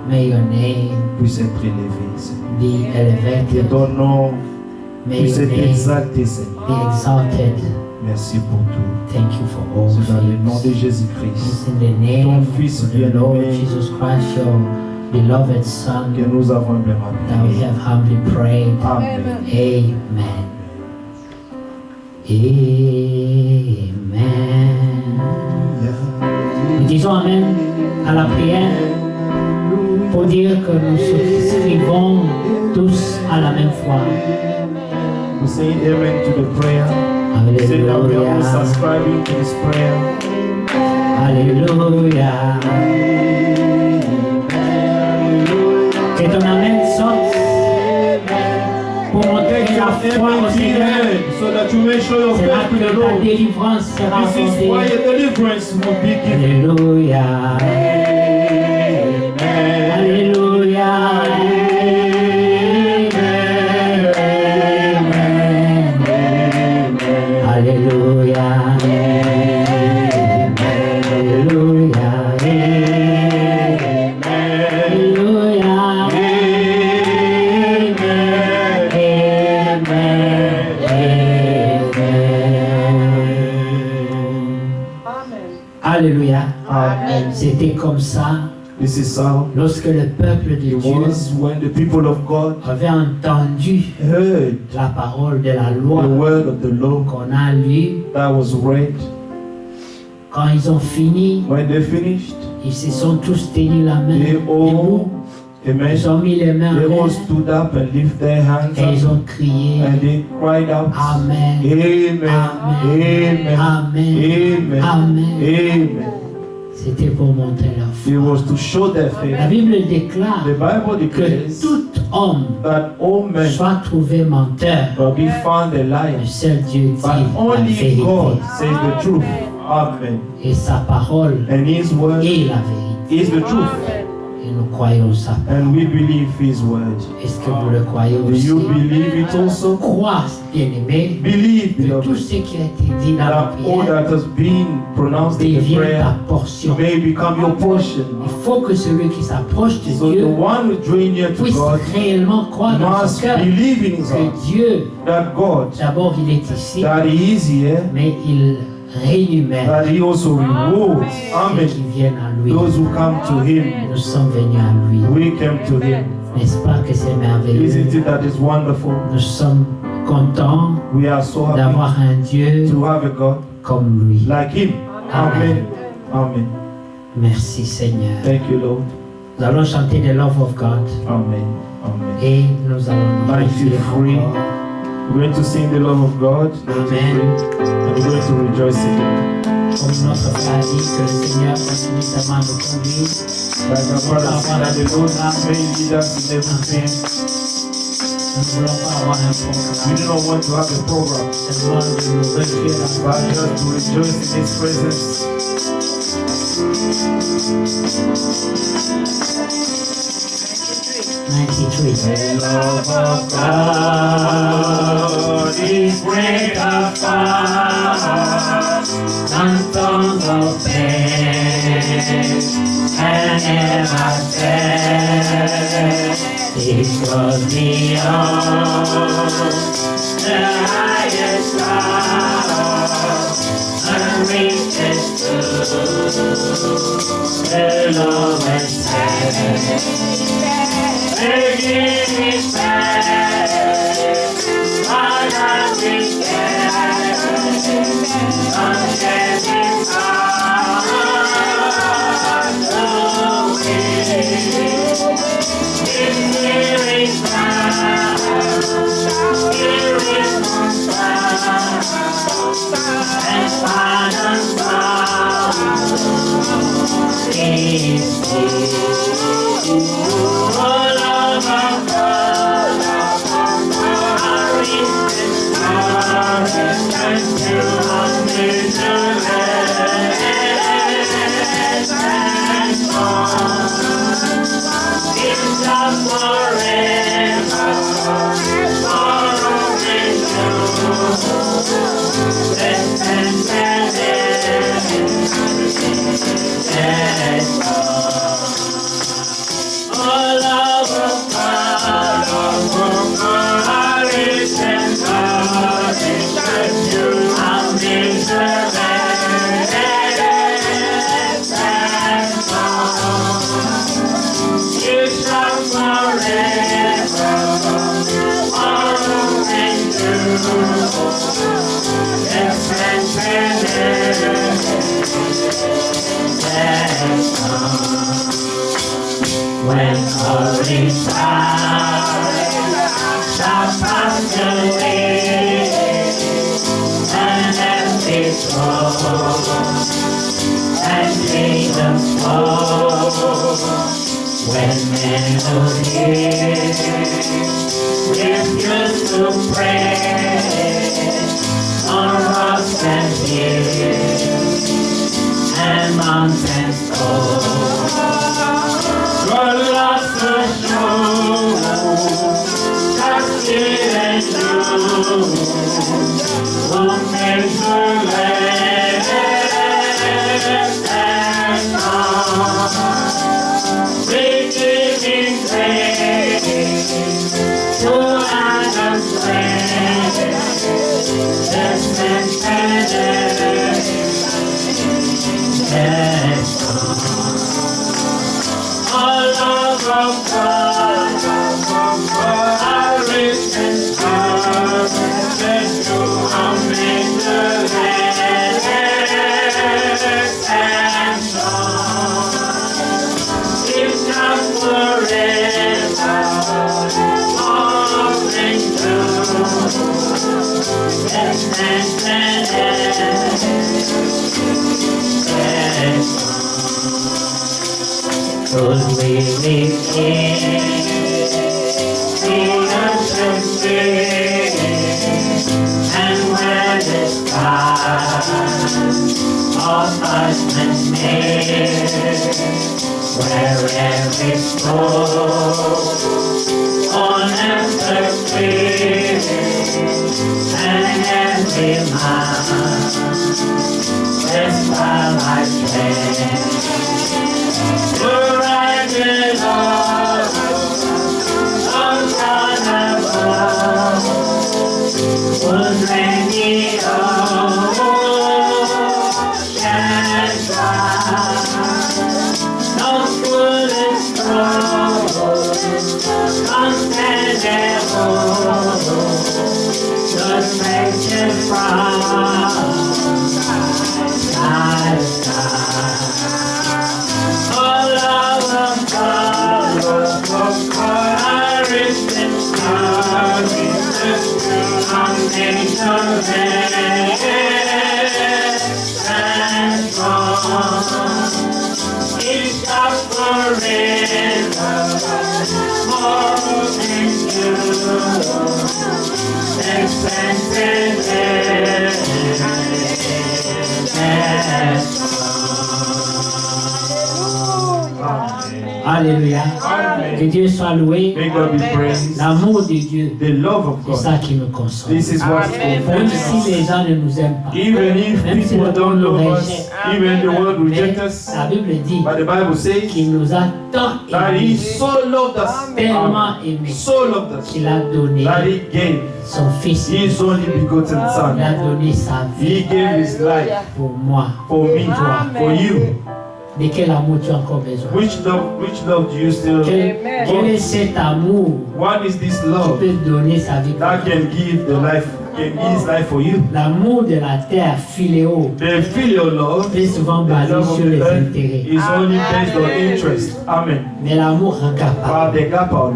S1: May your name
S3: puisse être élevé, Seigneur.
S1: be
S3: Que
S1: elevated.
S3: ton nom
S1: May
S3: puisse
S1: your
S3: être
S1: name
S3: exalté, Seigneur.
S1: be exalted.
S3: Merci pour tout.
S1: Thank you for all
S3: C'est dans le nom de
S1: things.
S3: Jésus-Christ
S1: It's in the name
S3: Ton
S1: of
S3: Fils
S1: the Lord
S3: bien-aimé,
S1: Jesus Christ, your beloved Son,
S3: que nous avons humblement
S1: that we
S3: prié.
S1: have humbly prayed.
S3: Amen.
S1: Amen. Amen. Nous disons Amen à la prière pour dire que nous souscrivons tous à la même foi.
S3: We say amen to the prayer. We say that we are all
S1: Alléluia.
S3: subscribing to this prayer.
S1: Alléluia. Que ton Amen sorte pour montrer
S3: Take your
S1: la foi au
S3: amen
S1: Seigneur.
S3: here so that you may show your
S1: C'est là
S3: faith to
S1: que
S3: the
S1: ta
S3: Lord.
S1: délivrance sera
S3: This is why
S1: accordée.
S3: a deliverance will be given.
S1: Alléluia.
S3: Amen.
S1: Alléluia. Alléluia. Alléluia. Alléluia. Alléluia.
S3: Amen.
S1: C'était comme ça
S3: This is how
S1: lorsque le peuple de
S3: it
S1: Dieu
S3: was when the people of God
S1: avait entendu
S3: heard
S1: la parole de la
S3: the
S1: loi
S3: word of the Lord
S1: qu'on a lue.
S3: that was read.
S1: Quand ils ont fini,
S3: When they finished,
S1: ils se sont tous tenus la main
S3: they all
S1: debout
S3: Amen.
S1: Ils ont mis les mains
S3: They
S1: en
S3: all
S1: l'air
S3: stood up and lifted their hands
S1: et ils
S3: up
S1: ont crié
S3: and they cried out,
S1: Amen.
S3: Amen, Amen,
S1: Amen.
S3: Amen,
S1: Amen.
S3: Amen.
S1: C'était pour montrer leur
S3: It
S1: foi.
S3: was to show their
S1: La
S3: faith.
S1: Bible déclare
S3: The Bible
S1: que
S3: declares
S1: tout homme
S3: that all men
S1: soit trouvé menteur.
S3: will be found a
S1: Le
S3: liar,
S1: seul Dieu dit
S3: but
S1: la
S3: only
S1: vérité.
S3: God says the truth. Amen.
S1: Et sa parole
S3: And His word
S1: est la vérité.
S3: is the truth.
S1: Et nous croyons ça.
S3: And we believe His word.
S1: Est-ce que vous le croyez
S3: Do
S1: aussi?
S3: you believe it also?
S1: Crois, bien-aimé,
S3: Believe,
S1: que tout
S3: beloved,
S1: ce qui a été dit dans la
S3: that all
S1: prière
S3: that has been pronounced in the
S1: devient ta
S3: prayer
S1: portion.
S3: may become your portion.
S1: Il faut que celui qui s'approche de
S3: So the
S1: Dieu
S3: one who draw near to
S1: puisse
S3: God
S1: réellement croire dans son
S3: must
S1: cœur
S3: believe in his
S1: que
S3: heart
S1: Dieu,
S3: that God,
S1: d'abord, il est ici,
S3: that He is here,
S1: mais il rémunère
S3: that He also rewards,
S1: ceux
S3: amen,
S1: qui viennent à lui.
S3: those who come to Him.
S1: Nous sommes venus à lui.
S3: We came to Him.
S1: N'est-ce pas que c'est merveilleux?
S3: Isn't it that is wonderful?
S1: Nous sommes contents
S3: We are so happy
S1: d'avoir un Dieu
S3: to have a God
S1: comme lui.
S3: like Him. Amen. Amen.
S1: Merci Seigneur.
S3: Thank you, Lord.
S1: Nous allons chanter the love of God
S3: Amen. Amen.
S1: et nous allons nous
S3: 93.
S1: réjouir encore.
S3: We're going to sing the love of God, 93, and we're going to rejoice in it.
S1: Comme notre frère dit, que le Seigneur continue seulement de conduire.
S3: Like our Father said, that the Lord may lead us in everything.
S1: Nous ne voulons pas avoir un programme.
S3: We do not want to have a program,
S1: Seulement de nous réjouir dans
S3: but
S1: sa
S3: just to rejoice in His presence.
S1: 93.
S3: The love of God is great afar,
S1: And songs of pain and ever said it was beyond the highest cloud and reaches to the lowest heaven. Begging His praise, Father, we stand. Until His heart His hearing sound, hearing sound, and Father sound is all of our God, our reason, and you are it's love forever, sorrow and death and death. All love of God, our rich and God, and you are miserable and gone. You shall forever follow and do. Yes, and when all is shall pass away, and empty throne, and kingdom fall. When melodies refuse to pray on rocks and hills and mountains cold, your love to show that still and true will measureless and long. We give Him praise to Adam's praise, yes, and yes, all love of God, our rich and strong, that you are measureless and strong. It's not forever. Cause we live in the ocean sea, and where the skies of us made, where every soul on earth free, and every man blessed by my strength. We're riding on above, was ready and dry. No foolish trouble, unstandable, just makes it from side to side. Oh, love of God, I reach the stars, foundations and strong. It's suffering, more than you, expensive Alléluia.
S3: Amen.
S1: Que Dieu soit loué.
S3: May God be praised.
S1: L'amour de Dieu,
S3: The love of
S1: c'est
S3: God.
S1: ça qui me console.
S3: This is what
S2: Amen.
S1: Même
S3: comforts
S1: si
S3: us.
S1: les gens ne nous aiment pas,
S3: Even if
S1: même si
S3: people
S1: le
S3: don't
S1: monde nous
S3: love
S1: rejette,
S3: us, even the world
S1: mais
S3: reject us,
S1: la Bible dit
S3: but the Bible says
S1: qu'il nous a tant
S3: that He
S1: aimés,
S3: so loved us,
S1: tellement aimés,
S3: so loved us,
S1: qu'il a donné
S3: that He gave
S1: son Fils.
S3: His only begotten
S1: Il
S3: Son.
S1: a donné sa vie
S3: He gave His life
S1: pour moi.
S3: for me,
S2: Amen.
S3: for you.
S1: De quel amour tu as encore besoin?
S3: Which love do you still?
S1: Quel est cet amour
S3: What is this
S1: qui
S3: love
S1: peut donner sa vie pour
S3: that
S1: toi?
S3: can give the life, can give His life for you?
S1: L'amour de la terre, philéo,
S3: The filial love,
S1: est souvent
S3: the
S1: basé
S3: love of
S1: sur les
S3: the earth
S1: intérêts.
S3: is only based on interest. Amen.
S1: Mais l'amour incapable,
S3: But the agape love,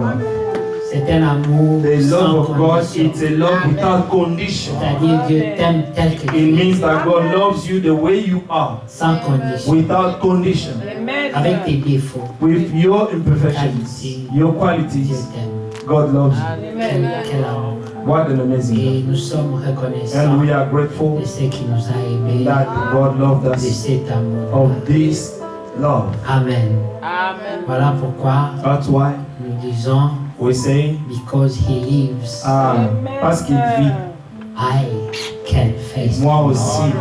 S1: c'est un amour
S3: the
S1: sans
S3: love of God,
S1: condition.
S3: it's a love without condition.
S1: C'est-à-dire Dieu t'aime tel que
S3: It
S1: tu es,
S3: means that God loves you the way you are,
S1: sans condition,
S3: without condition,
S2: Amen.
S1: avec tes défauts.
S3: with your imperfections, your
S1: Dieu
S3: qualities.
S1: t'aime.
S3: God loves you.
S2: Amen.
S1: Quel amour.
S3: What an amazing
S1: Et
S3: God.
S1: nous sommes reconnaissants
S3: And we are grateful
S1: de ce qui nous a aimés,
S3: that God loved
S1: de
S3: us
S1: cet amour.
S3: of this love.
S1: Amen.
S2: Amen.
S1: Voilà pourquoi
S3: That's why
S1: nous disons,
S3: we say,
S1: because he lives,
S3: parce qu'il vit,
S1: I can face
S3: moi
S1: tomorrow.
S3: aussi,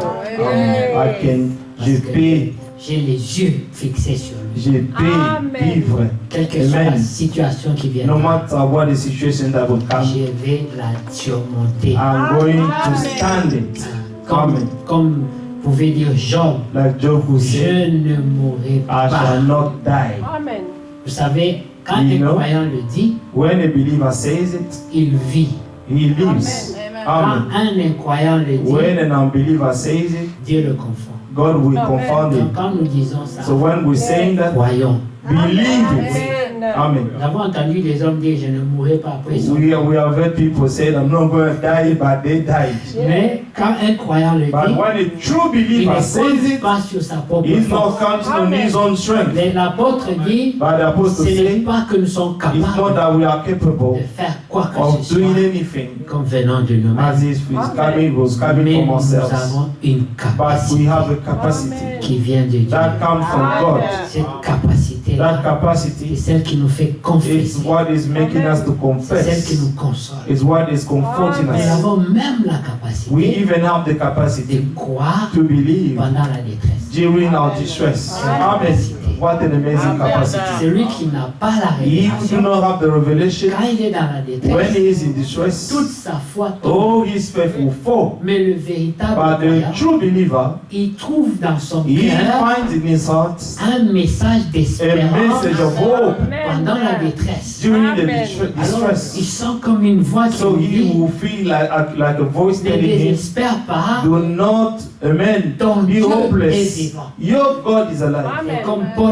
S3: je peux,
S1: J'ai les yeux fixés sur lui.
S2: Amen.
S3: vivre.
S1: Quelle que soit la
S3: Amen.
S1: situation qui
S3: No
S1: viendra,
S3: matter what the situation that will come,
S1: je vais la surmonter.
S3: I'm going to stand it. Amen.
S1: Comme vous pouvez dire Job,
S3: Like Job would
S1: je
S3: say,
S1: ne mourrai
S3: I shall
S1: pas.
S3: not die.
S2: Amen.
S1: Vous savez, quand
S3: You
S1: un
S3: know?
S1: croyant le dit,
S3: When a believer says it,
S1: il vit.
S3: he lives.
S1: Quand
S3: Amen.
S1: un incroyant le dit,
S3: When an unbeliever says it,
S1: Dieu le confond.
S3: God will
S2: Amen.
S3: confound
S1: Donc
S3: it.
S1: quand nous disons ça,
S3: So when we're saying that,
S1: croyons.
S3: believe it.
S2: Amen.
S3: Amen.
S1: Nous avons entendu des hommes dire, je ne mourrai pas après son.
S3: We have heard people say, I'm not going to die, but they died.
S1: Mais quand un croyant le
S3: But
S1: dit,
S3: when a true
S1: il
S3: believer says
S1: ne compte
S3: it,
S1: pas sur sa propre
S3: he's not
S1: force.
S3: counting on his own strength.
S1: Mais l'apôtre dit,
S3: But the apostle
S1: ce n'est
S3: says,
S1: pas que nous sommes
S3: it's not
S1: capables
S3: that we are
S1: de
S3: capable
S1: faire quoi que
S3: of
S1: ce
S3: doing
S1: soit
S3: anything
S1: comme venant de nous-mêmes.
S3: as if it's coming, was coming
S1: Mais
S3: from
S1: nous
S3: ourselves.
S1: avons une
S3: But we
S1: capacité
S3: have a capacity
S1: qui vient de Dieu.
S3: that comes from God.
S1: Cette capacité-là,
S3: That
S1: c'est
S3: capacity
S1: celle qui nous fait
S3: is
S1: confesser,
S3: what is making us to
S1: c'est celle qui
S3: confess.
S1: nous console.
S3: Is what is comforting
S1: Nous
S3: us.
S1: avons même la
S3: We
S1: capacité
S3: even have the
S1: de
S3: capacity
S1: croire
S3: to believe
S1: pendant la détresse.
S3: during our distress. Amen. What an amazing capacity.
S1: Celui qui n'a pas la
S3: He who do
S1: révélation,
S3: not have the revelation,
S1: quand il est dans la
S3: when
S1: détresse,
S3: he is in distress,
S1: toute sa foi tombe.
S3: oh, his faith will fall.
S1: Mais le véritable
S3: But
S1: croyant,
S3: the true believer,
S1: il trouve dans son
S3: he
S1: cœur
S3: finds in his heart
S1: un message
S3: a
S1: d'espérance
S3: message of hope
S1: pendant la détresse.
S3: during the
S2: Amen.
S1: Alors, il
S3: distress.
S1: sent comme une voix qui
S3: So
S1: lui
S3: he
S1: dit,
S3: will feel like a voice
S1: ne
S3: telling him,
S1: désespère pas,
S3: do not, amen,
S1: ton
S3: be
S1: Dieu est
S3: hopeless.
S1: vivant.
S3: Your God is alive.
S1: Et
S2: Amen.
S1: comme Paul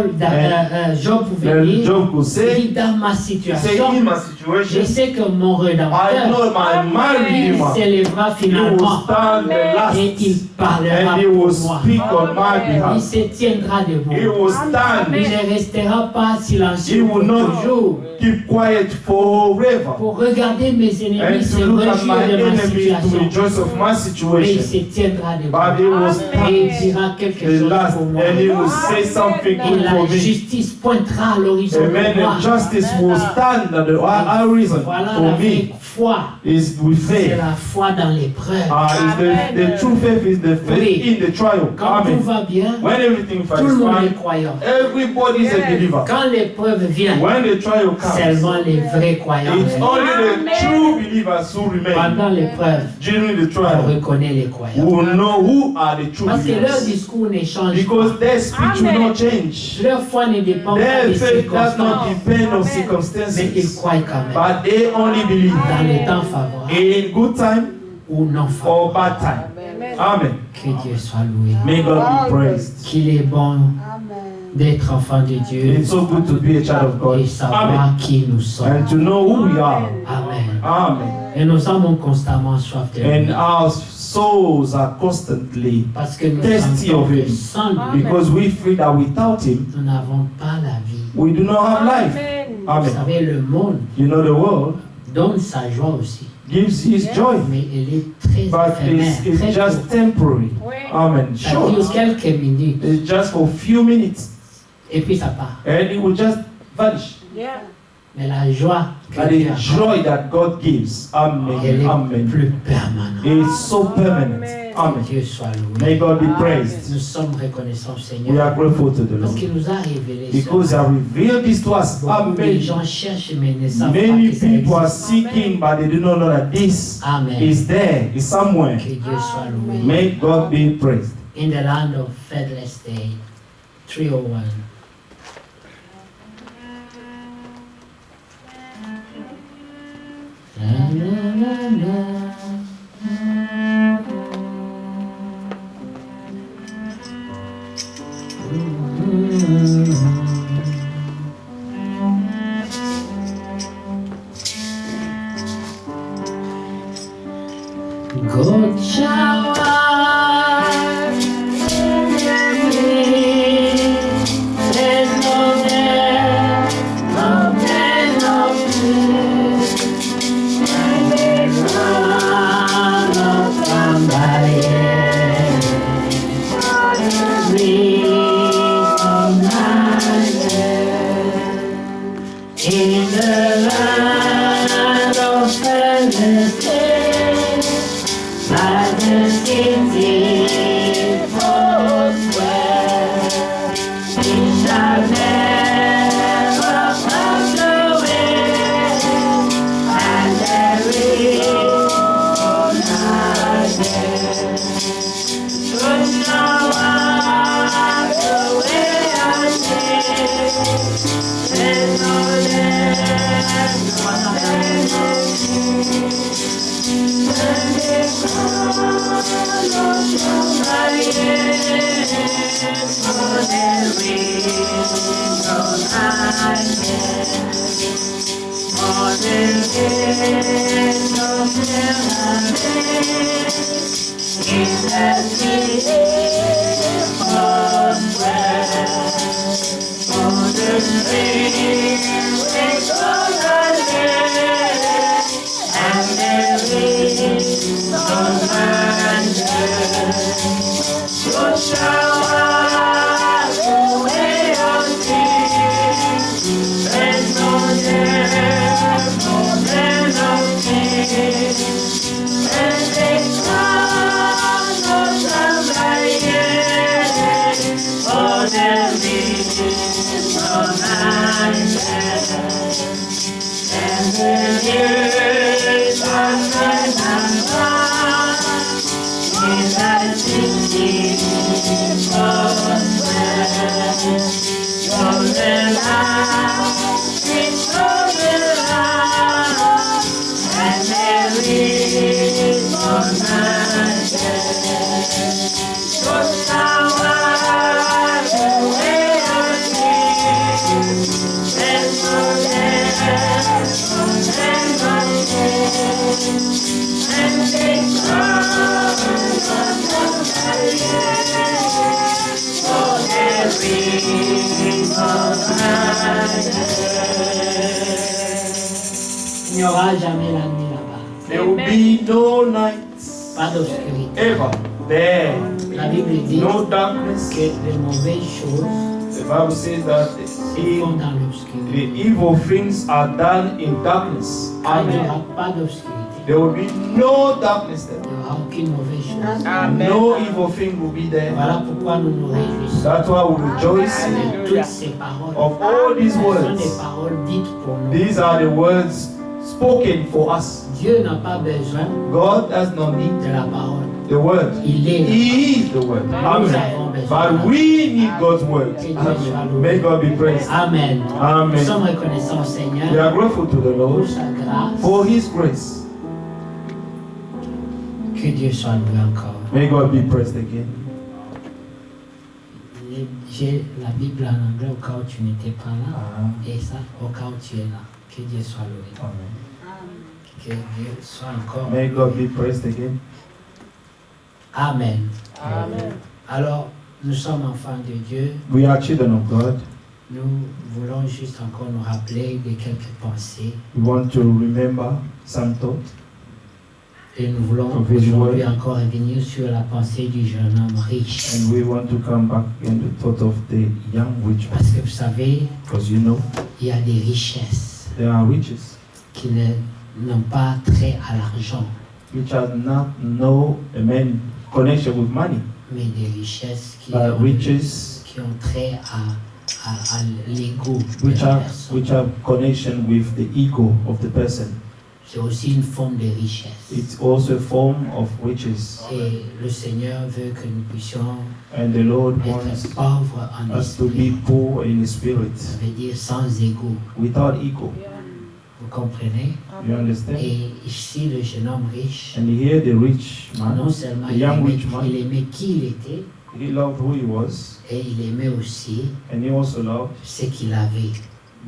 S1: Job pouvait
S3: Then
S1: dire,
S3: Job could say,
S1: dit, dans ma
S3: say
S1: situation,
S3: in my
S1: je
S3: situation,
S1: sais que mon
S3: I
S1: Rédempteur,
S3: know my
S1: il
S3: Redeemer.
S1: s'élèvera
S3: He will
S1: finalement
S3: stand the last
S1: et il parlera
S3: and he will
S1: pour moi.
S3: speak on my
S1: Il
S3: behalf.
S1: se tiendra
S3: He
S1: debout.
S3: will stand.
S1: Il ne restera pas
S3: He
S1: silencieux pour
S3: will not
S1: toujours.
S3: keep quiet forever.
S1: Pour regarder mes
S3: And
S1: ennemis se
S3: to look at my
S1: réjouir de ma
S3: enemies to
S1: situation.
S3: rejoice of my
S1: Mais il
S3: situation.
S1: se tiendra
S3: But
S1: debout.
S3: he will
S1: Et il
S3: stand
S1: dira quelque
S3: the
S1: chose
S3: last
S1: pour moi.
S3: and he will say something
S1: Et
S3: good
S1: la
S3: for me.
S1: justice pointera à l'horizon
S3: Amen.
S1: pour moi.
S3: And justice will stand at the horizon
S1: Voilà
S3: for
S1: la
S3: me.
S1: vraie foi.
S3: Is with
S1: C'est
S3: faith.
S1: la foi dans l'épreuve.
S3: The true faith is the faith
S1: Oui.
S3: in the trial.
S1: Quand tout
S3: Amen.
S1: va bien,
S3: When everything
S1: tout le
S3: is
S1: monde est
S3: fine,
S1: croyant.
S3: everybody is a believer.
S1: Quand l'épreuve vient,
S3: When the trial comes,
S1: seulement les vrais croyants.
S3: it's only the true believers who remain.
S1: Pendant l'épreuve,
S3: During the
S1: on
S3: trial,
S1: reconnaît les croyants.
S3: who know who are the true
S1: Parce que leur
S3: believers.
S1: discours ne change
S3: Because
S1: pas.
S3: their speech will not change.
S1: Leur foi ne dépend pas
S3: Their
S1: des
S3: faith does
S1: circonstances.
S3: not depend on
S1: Mais ils
S3: circumstances.
S1: croient quand même.
S3: But they only believe
S1: Dans les temps favorables
S3: in good time
S1: ou non
S3: or
S1: favorables.
S3: bad time. Amen.
S1: Que Dieu soit loué.
S3: May God be praised.
S1: Qu'il est bon d'être enfant de Dieu
S3: It's so good to be a child of God.
S1: et savoir
S3: Amen.
S1: qui nous sommes.
S3: And to know who we are.
S1: Amen.
S3: Amen.
S1: Et nos âmes ont constamment soif de
S3: And
S1: lui.
S3: our souls are constantly
S1: Parce que nous
S3: thirsty
S1: sommes
S3: of Him.
S1: sans lui,
S3: because we feel that without Him,
S1: nous n'avons pas la vie.
S3: we do not have life.
S1: Vous
S3: Amen.
S1: savez, le monde
S3: You know, the world
S1: donne sa joie aussi.
S3: gives His joy,
S1: Mais elle est très
S3: but
S1: éphémère,
S3: it's
S1: très
S3: just
S1: courte.
S3: temporary. Amen.
S1: Ça dure
S3: Short.
S1: quelques minutes
S3: It's just for a few minutes,
S1: et puis ça part.
S3: and it will just vanish.
S1: Mais la joie que
S3: But
S1: Dieu
S3: the
S1: accorde,
S3: joy that God gives,
S1: elle
S3: Amen,
S1: est
S3: Amen,
S1: plus permanente.
S3: is so permanent.
S1: Que
S3: Amen.
S1: Dieu soit
S3: May
S1: loué.
S3: God be praised.
S1: Nous sommes reconnaissants,
S3: We are
S1: Seigneur,
S3: grateful to the
S1: parce
S3: Lord
S1: qu'il nous a révélé
S3: because He
S1: cela.
S3: has revealed this to us.
S1: Beaucoup de
S3: Amen.
S1: gens cherchent mais ne savent pas
S3: Many
S1: que ça
S3: people are
S1: existe.
S3: seeking, but they do not know that this
S1: Amen.
S3: is there, is somewhere.
S1: Que Dieu soit loué.
S3: May God be praised.
S1: In the land of Fearless Day, 301. Na, na, na, na. Good shower. There's no there, no there, no place. And there's none of somebody in the land of Palestine, by the city Foursquare, it shall never pass away, and there is no night there. So shall I the way I see. There's no land, no land, and there's no somebody for there is no night there. For there is no paradise in that city of rest. For the spirit of the land, and there is no man there. So shall I the way of peace. There's no there, no man of peace. And there's none of somebody, for there is no man there. And the years are spent and gone in that city Foursquare. So the land is so beloved, and there is no night there. So shall I the way I see. Il n'y aura jamais la nuit là-bas.
S3: There will be no nights
S1: Pas d'obscurité.
S3: ever there.
S1: La Bible dit
S3: No darkness.
S1: que les mauvaises choses
S3: The Bible says that
S1: se font dans l'obscurité.
S3: the evil things are done in darkness.
S1: Quand il n'y
S3: Amen.
S1: aura pas d'obscurité,
S3: There will be no darkness there.
S1: il n'y aura aucune mauvaise chose.
S2: Amen.
S3: No evil thing will be there.
S1: Voilà pourquoi nous nous réjouissons.
S3: That's why we rejoice
S1: Avec toutes ces paroles.
S3: of all these
S1: Ce sont
S3: words.
S1: des paroles dites pour nous.
S3: These are the words spoken for us.
S1: Dieu n'a pas besoin
S3: God does not need
S1: de la parole.
S3: the word.
S1: Il est là.
S3: He is the word.
S1: Nous
S3: Amen.
S1: avons besoin.
S3: But we need God's word. Amen. May God be praised.
S1: Amen. Nous
S3: Amen.
S1: sommes reconnaissants au
S3: We
S1: Seigneur
S3: are grateful to the
S1: pour
S3: Lord
S1: sa grâce.
S3: for His grace.
S1: Que Dieu soit loué encore.
S3: May God be praised again.
S1: J'ai la Bible en anglais au cas où tu n'étais pas là.
S3: Ah.
S1: Et ça, au cas où tu es là. Que Dieu soit loué.
S3: Amen.
S1: Que Dieu soit encore.
S3: May God be praised again.
S1: Amen.
S2: Amen.
S1: Alors, nous sommes enfants de Dieu.
S3: We are children of God.
S1: Nous voulons juste encore nous rappeler de quelques pensées.
S3: We want to remember some thoughts.
S1: Et nous voulons
S3: Of his
S1: aujourd'hui
S3: word.
S1: encore revenir sur la pensée du jeune homme riche.
S3: And we want to come back in the thought of the young rich man.
S1: Parce que vous savez,
S3: Because you know,
S1: il y a des richesses
S3: there are riches
S1: qui n'ont pas trait à l'argent,
S3: which are not no main connection with money,
S1: mais des richesses qui,
S3: but
S1: ont,
S3: riches
S1: qui ont trait à l'ego de
S3: which
S1: la
S3: are
S1: personne.
S3: connection with the ego of the person.
S1: C'est aussi une forme de richesse.
S3: It's also a form of riches,
S1: Et le Seigneur veut que nous puissions
S3: and the Lord
S1: être
S3: wants
S1: pauvres en
S3: us to be
S1: esprit.
S3: poor in the spirit,
S1: Ça veut dire sans ego.
S3: without ego.
S1: Vous comprenez?
S3: You understand?
S1: Et ici, le jeune homme riche,
S3: And here the rich
S1: non
S3: man,
S1: seulement
S3: the
S1: il
S3: young
S1: aimait,
S3: rich man,
S1: il aimait qui il était,
S3: he loved who he was,
S1: et il aimait aussi
S3: and he also loved
S1: ce qu'il avait.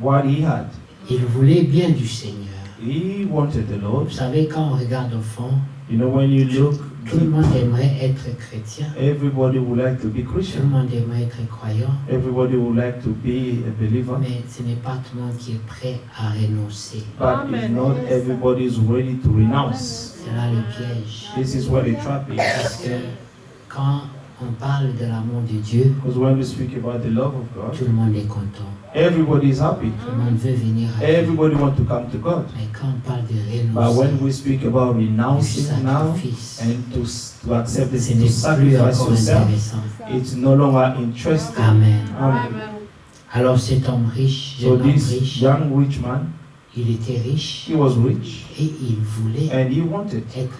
S3: what he had.
S1: Il voulait bien du Seigneur.
S3: He wanted the Lord.
S1: Vous savez, quand on regarde au fond,
S3: You know, when you look,
S1: tout le monde aimerait être chrétien.
S3: everybody would like to be
S1: Tout le
S3: Christian.
S1: monde aimerait être croyant.
S3: Everybody would like to be a believer.
S1: Mais ce n'est pas tout le monde qui est prêt à renoncer.
S3: But it's not everybody is ready to renounce.
S1: C'est là le piège.
S3: This is where the trap is.
S1: Parce que quand on parle de l'amour de Dieu,
S3: Because when we speak about the love of God,
S1: tout le monde est content.
S3: everybody is happy.
S1: Tout le monde veut venir à Dieu.
S3: Everybody wants to come to God.
S1: Mais quand on parle de
S3: But
S1: renoncer,
S3: when we speak about
S1: du
S3: renouncing now
S1: sacrifice,
S3: and to accept this,
S1: ce
S3: to
S1: n'est plus
S3: sacrifice
S1: encore
S3: yourself,
S1: intéressant.
S3: it's no longer interesting.
S1: Amen.
S3: Amen.
S1: Alors cet homme riche,
S3: So
S1: jeune homme
S3: this
S1: riche,
S3: young rich man,
S1: il était riche
S3: he was rich
S1: et il voulait
S3: and he wanted
S1: être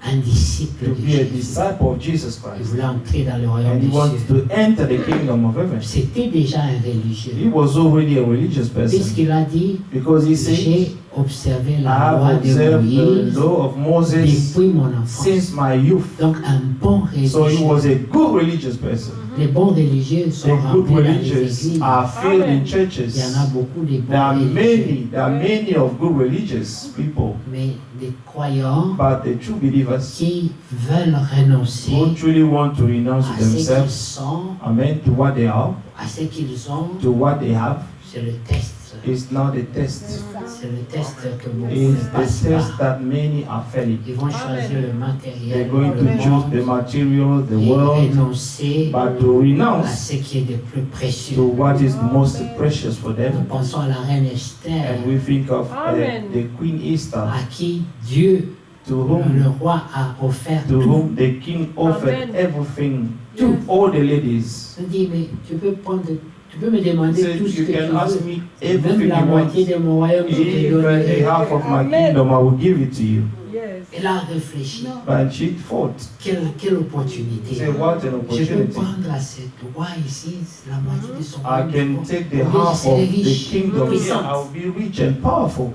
S1: un disciple
S3: to
S1: de
S3: be a
S1: Jésus.
S3: disciple of Jesus
S1: Il
S3: Christ.
S1: voulait entrer dans le royaume
S3: And he
S1: des
S3: wanted
S1: cieux.
S3: to enter the kingdom of heaven.
S1: C'était déjà un religieux.
S3: He was already a religious person
S1: Puisqu'il a dit,
S3: because he said,
S1: j'ai observé
S3: I
S1: la loi
S3: have
S1: de
S3: observed the
S1: Moïse
S3: law of Moses
S1: depuis mon enfance.
S3: since my youth.
S1: Donc un bon
S3: So he
S1: religieux.
S3: was a good religious person.
S1: Les bons religieux sont
S3: The good
S1: remplis dans les
S3: religious
S1: églises.
S3: are filled in
S2: Amen.
S1: Il y en a
S3: churches.
S1: beaucoup de
S3: There are
S1: bons religieux.
S3: many of good religious people,
S1: Mais des croyants
S3: but the true believers
S1: qui veulent renoncer
S3: who truly want to renounce
S1: à ce qu'ils
S3: themselves,
S1: sont,
S3: amen, to what they are,
S1: à ce qu'ils ont,
S3: to what they have,
S1: c'est le test.
S3: is not the test.
S1: C'est le test que beaucoup
S3: It's
S1: ne
S3: the
S1: passent
S3: test
S1: pas.
S3: that many are failing.
S1: Ils vont choisir le matériel,
S3: They're going
S1: le
S3: to choose
S1: monde,
S3: the material, the
S1: et
S3: world,
S1: renoncer
S3: but to
S1: à
S3: renounce
S1: ce qui est de plus précieux.
S3: to what is most precious for
S1: Nous
S3: them.
S1: pensons à la reine Esther,
S3: And we think of
S2: Amen.
S3: the Queen Esther,
S1: à qui Dieu,
S3: to whom
S1: le roi, a offert
S3: to
S1: tout.
S3: whom the king offered
S2: Amen.
S3: everything,
S1: Tout.
S3: all the ladies.
S1: On dit, mais tu peux me demander
S3: Said,
S1: tout ce
S3: you
S1: que tu
S3: can ask
S1: veux.
S3: me
S1: Même
S3: everything
S1: la
S3: you want.
S1: moitié de mon royaume, je te
S3: Even
S1: donnerai.
S3: a half of my
S2: Amen.
S3: kingdom, I will give it to you.
S2: Yes.
S1: Elle a réfléchi.
S3: But she thought,
S1: Quelle opportunité.
S3: say, what an
S1: Je peux
S3: opportunity.
S1: prendre à cette roi ici la moitié de son
S3: I
S1: royaume.
S3: can take the
S1: Oui,
S3: half
S1: c'est
S3: of the
S1: riche,
S3: kingdom here.
S1: puissante.
S3: I will be rich and powerful.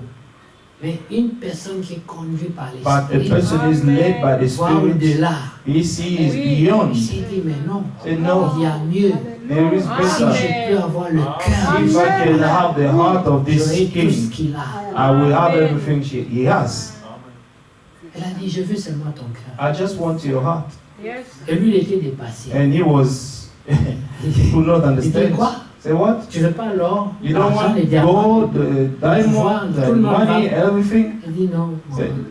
S1: Mais une personne qui est conduite par
S3: But a
S1: l'esprit,
S3: person is led by the
S1: voit
S3: Spirit.
S1: au-delà.
S3: He sees
S2: Oui.
S3: beyond.
S1: Il s'est dit, mais non,
S3: Say, no,
S1: il y a mieux.
S3: there is
S1: Si
S3: better.
S2: Amen.
S1: je peux avoir le cœur,
S3: If I can have the heart of this
S1: j'aurai tout ce
S3: king,
S1: qu'il a.
S3: I will have
S2: Amen.
S3: everything he has.
S1: Elle a dit, je veux seulement ton cœur.
S3: I just want your heart.
S2: Yes.
S1: Et lui, il était dépassé.
S3: And he was, he could not
S1: Il dit
S3: understand.
S1: quoi?
S3: Say what?
S1: Tu veux pas l'or,
S3: You don't
S1: l'argent,
S3: want
S1: les diamants?
S3: gold, the diamond,
S1: Tout
S3: the
S1: le monde
S3: money,
S1: va.
S3: everything?
S1: Il dit non.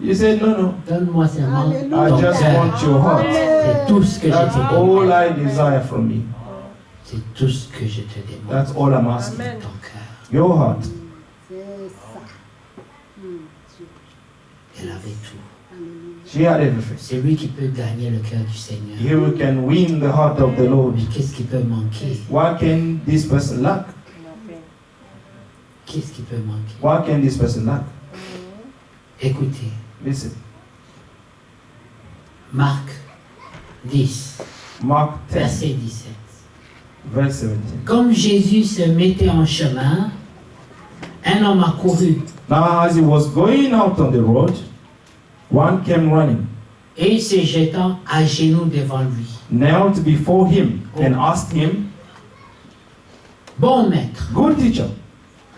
S3: You say, no, no.
S1: Donne-moi seulement
S3: I
S1: ton
S3: just
S1: cœur.
S3: want your heart.
S1: C'est tout ce que je
S3: That's
S1: te
S3: all
S1: demande.
S3: I desire from you.
S1: C'est tout ce que je te demande.
S3: That's all I'm asking.
S2: Amen.
S1: Ton cœur.
S3: Your heart.
S4: C'est ça.
S1: Elle avait tout.
S3: She had everything.
S1: C'est lui qui peut gagner le cœur du Seigneur.
S3: You can win the heart of the Lord.
S1: Mais qu'est-ce qui peut manquer?
S3: What can this person lack?
S2: Nothing.
S1: Qu'est-ce qui peut manquer?
S3: What can this person lack?
S1: Écoutez,
S3: Listen.
S1: Marc 10,
S3: Mark 10,
S1: verset 17.
S3: verse 17.
S1: Comme Jésus se mettait en chemin, un homme accourut
S3: Now, as he was going out on the road, one came running,
S1: et se jetant à genoux devant lui.
S3: knelt before him, and asked him,
S1: Bon maître,
S3: Good teacher,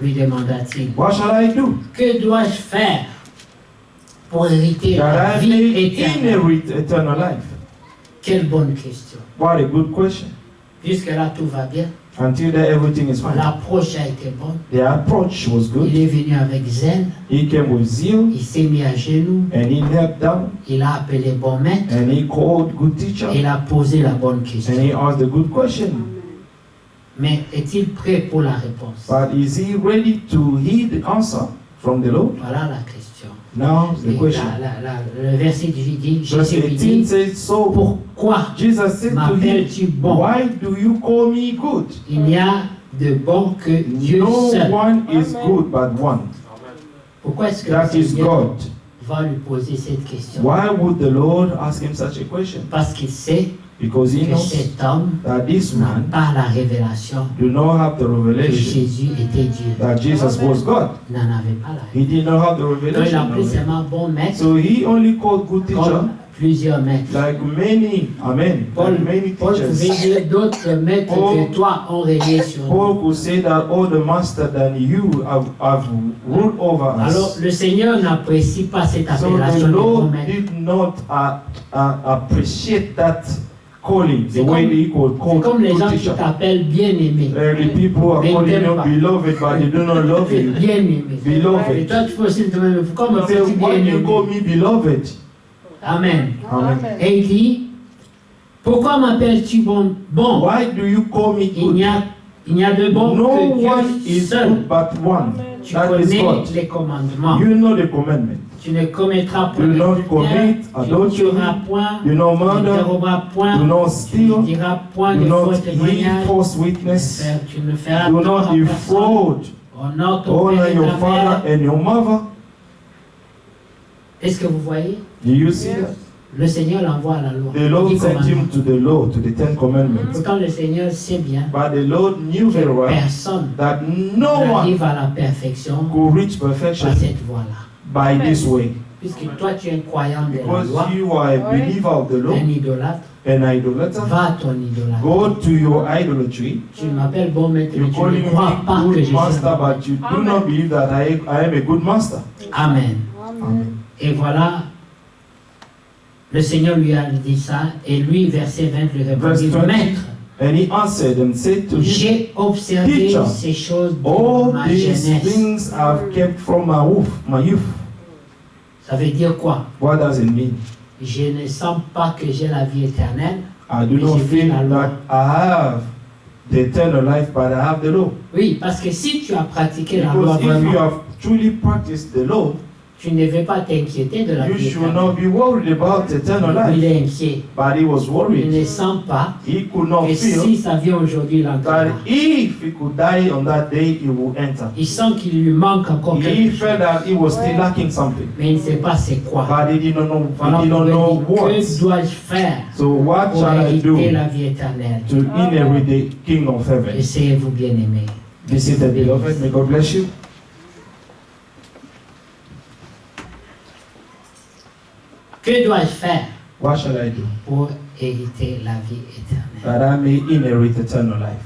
S1: lui demanda-t-il,
S3: what shall I do
S1: que dois-je faire pour hériter la
S3: that I
S1: vie
S3: may
S1: éternelle?
S3: inherit eternal life?
S1: Quelle bonne question.
S3: What a good question.
S1: Jusque-là, tout va bien.
S3: Until there, everything is fine.
S1: L'approche a été bonne.
S3: The approach was good.
S1: Il est venu avec zèle.
S3: He came with zeal,
S1: Il s'est mis à genoux.
S3: and he knelt down,
S1: Il a appelé bon maître.
S3: and he called good teacher,
S1: Il a posé la bonne
S3: and
S1: question.
S3: he asked the good question.
S1: Mais est-il prêt pour la réponse?
S3: But is he ready to hear the answer from the Lord?
S1: Voilà la question.
S3: Now the
S1: Et
S3: question.
S1: le verset 18 dit,
S3: Verse
S1: Jésus lui
S3: 18
S1: dit,
S3: says, So
S1: pourquoi
S3: Jesus said to him,
S1: m'appelles-tu bon?
S3: Why do you call me good?
S1: Il n'y a de bon que Dieu
S3: No
S1: seul.
S3: one is
S2: Amen.
S3: good but one.
S1: Pourquoi est-ce que
S3: That
S1: le
S3: is
S1: Seigneur
S3: God.
S1: va lui poser cette question?
S3: Why would the Lord ask him such a question?
S1: Parce qu'il sait
S3: Because he
S1: que
S3: knows
S1: cet homme
S3: that this
S1: n'a
S3: man
S1: pas la révélation
S3: do not have the
S1: que
S3: revelation
S1: Jésus était Dieu.
S3: that Jesus was God.
S1: Il n'en avait pas la révélation.
S3: He did not have the
S1: Donc il a
S3: revelation.
S1: appelé
S3: of it.
S1: seulement bon maître,
S3: So he only called good teacher,
S1: comme plusieurs maîtres.
S3: like many, amen,
S1: Paul,
S3: like many
S1: Paul pouvait
S3: teachers.
S1: dire d'autres maîtres
S3: Paul-
S1: que toi ont régné sur nous.
S3: Paul could say that all the master than you have ruled over
S1: Alors
S3: us.
S1: le Seigneur n'apprécie pas cette
S3: So
S1: appellation
S3: the
S1: de bon
S3: Lord
S1: maître.
S3: did not appreciate that calling, the
S1: C'est
S3: way
S1: comme-
S3: he could
S1: C'est
S3: call
S1: comme les gens
S3: good
S1: qui
S3: teacher.
S1: t'appellent bien-aimé.
S3: The people who are
S1: Mais ils
S3: calling
S1: t'aiment
S3: you
S1: pas.
S3: beloved, but they do not love you.
S1: Bien-aimé.
S3: Beloved.
S1: Et toi tu peux aussi te demander, pourquoi
S3: You say,
S1: m'appelles-tu
S3: why do you
S1: bien-aimé?
S3: call me beloved?
S1: Amen.
S3: Amen.
S1: Et il dit, pourquoi m'appelles-tu bon? Bon,
S3: Why do you call me
S1: il
S3: good?
S1: n'y a de bon
S3: No
S1: que
S3: one
S1: Dieu
S3: is
S1: seul.
S3: good but one.
S1: Tu
S3: That is
S1: connais
S3: God.
S1: les commandements.
S3: You know the commandment.
S1: Tu ne commettras point
S3: Do not
S1: d'adultère,
S3: commit
S1: tu ne
S3: adultery,
S1: tueras point,
S3: do not
S1: tu ne
S3: murder,
S1: déroberas point,
S3: do not
S1: tu ne
S3: steal,
S1: diras point
S3: do
S1: de faux
S3: not give
S1: témoignages,
S3: false witness,
S1: tu ne feras
S3: do
S1: tort
S3: not
S1: à personne,
S3: defraud,
S1: honore ton père
S3: honor
S1: et
S3: your
S1: ta
S3: father
S1: mère.
S3: and your mother.
S1: Est-ce que vous voyez?
S3: Do you see that?
S1: Le Seigneur l'envoie à la loi.
S3: The Lord
S1: Dix
S3: sent him
S1: commandements.
S3: to the law, to the Ten Commandments.
S1: Pourtant le Seigneur sait bien
S3: But the Lord knew very
S1: que
S3: well
S1: personne
S3: that no one
S1: n'arrive à la perfection
S3: could reach perfection
S1: par cette voie-là.
S3: by this way.
S1: Puisque toi tu es un croyant de la
S3: Because
S1: loi,
S3: you are a believer of the law,
S1: un idolâtre,
S3: an idolater,
S1: va à ton idolâtre.
S3: go to your idolatry.
S1: Tu m'appelles bon maître, mais
S3: You
S1: tu
S3: call
S1: ne
S3: me
S1: crois pas que je
S3: good
S1: suis un
S3: master,
S1: bon maître.
S3: but you do not believe that I am a good master.
S1: Amen.
S3: Amen.
S1: Et voilà, le Seigneur lui a dit ça, et lui, verset 20, lui répondit,
S3: Verse 20.
S1: Maître,
S3: And he answered and said to him,
S1: j'ai observé
S3: Teacher,
S1: ces choses de
S3: all
S1: ma
S3: these
S1: jeunesse.
S3: things I've kept from my youth.
S1: Ça veut dire quoi?
S3: What does it mean?
S1: Je ne sens pas que j'ai la vie éternelle.
S3: I do
S1: Mais
S3: not
S1: j'ai vu
S3: feel
S1: la loi.
S3: that I have the eternal life, but I have the law.
S1: Oui, parce que si tu as pratiqué la loi
S3: Because if you
S1: vraiment,
S3: have truly practiced the law,
S1: tu ne devais pas t'inquiéter de la
S3: you
S1: vie
S3: should
S1: éternelle.
S3: not be worried about eternal
S1: Il
S3: life.
S1: est inquiet.
S3: But he was
S1: Il
S3: worried.
S1: ne sent pas
S3: He could not
S1: que
S3: feel
S1: si ça vient aujourd'hui, il entrera.
S3: that if he could die on that day, he will enter.
S1: Il sent qu'il lui manque encore
S3: He
S1: quelque chose,
S3: felt that he was still lacking something.
S1: mais il ne sait pas c'est quoi.
S3: But he did not know,
S1: Voilà
S3: he did not
S1: pourquoi
S3: know
S1: il dit,
S3: what.
S1: que dois-je faire
S3: So what
S1: pour
S3: shall I do
S1: hériter la vie éternelle?
S3: to inherit the King of Heaven?
S1: Essayez-vous bien aimé.
S3: This is the beloved. May God bless you.
S1: Que dois-je faire
S3: What shall I do
S1: pour hériter la vie éternelle?
S3: that I may inherit eternal life?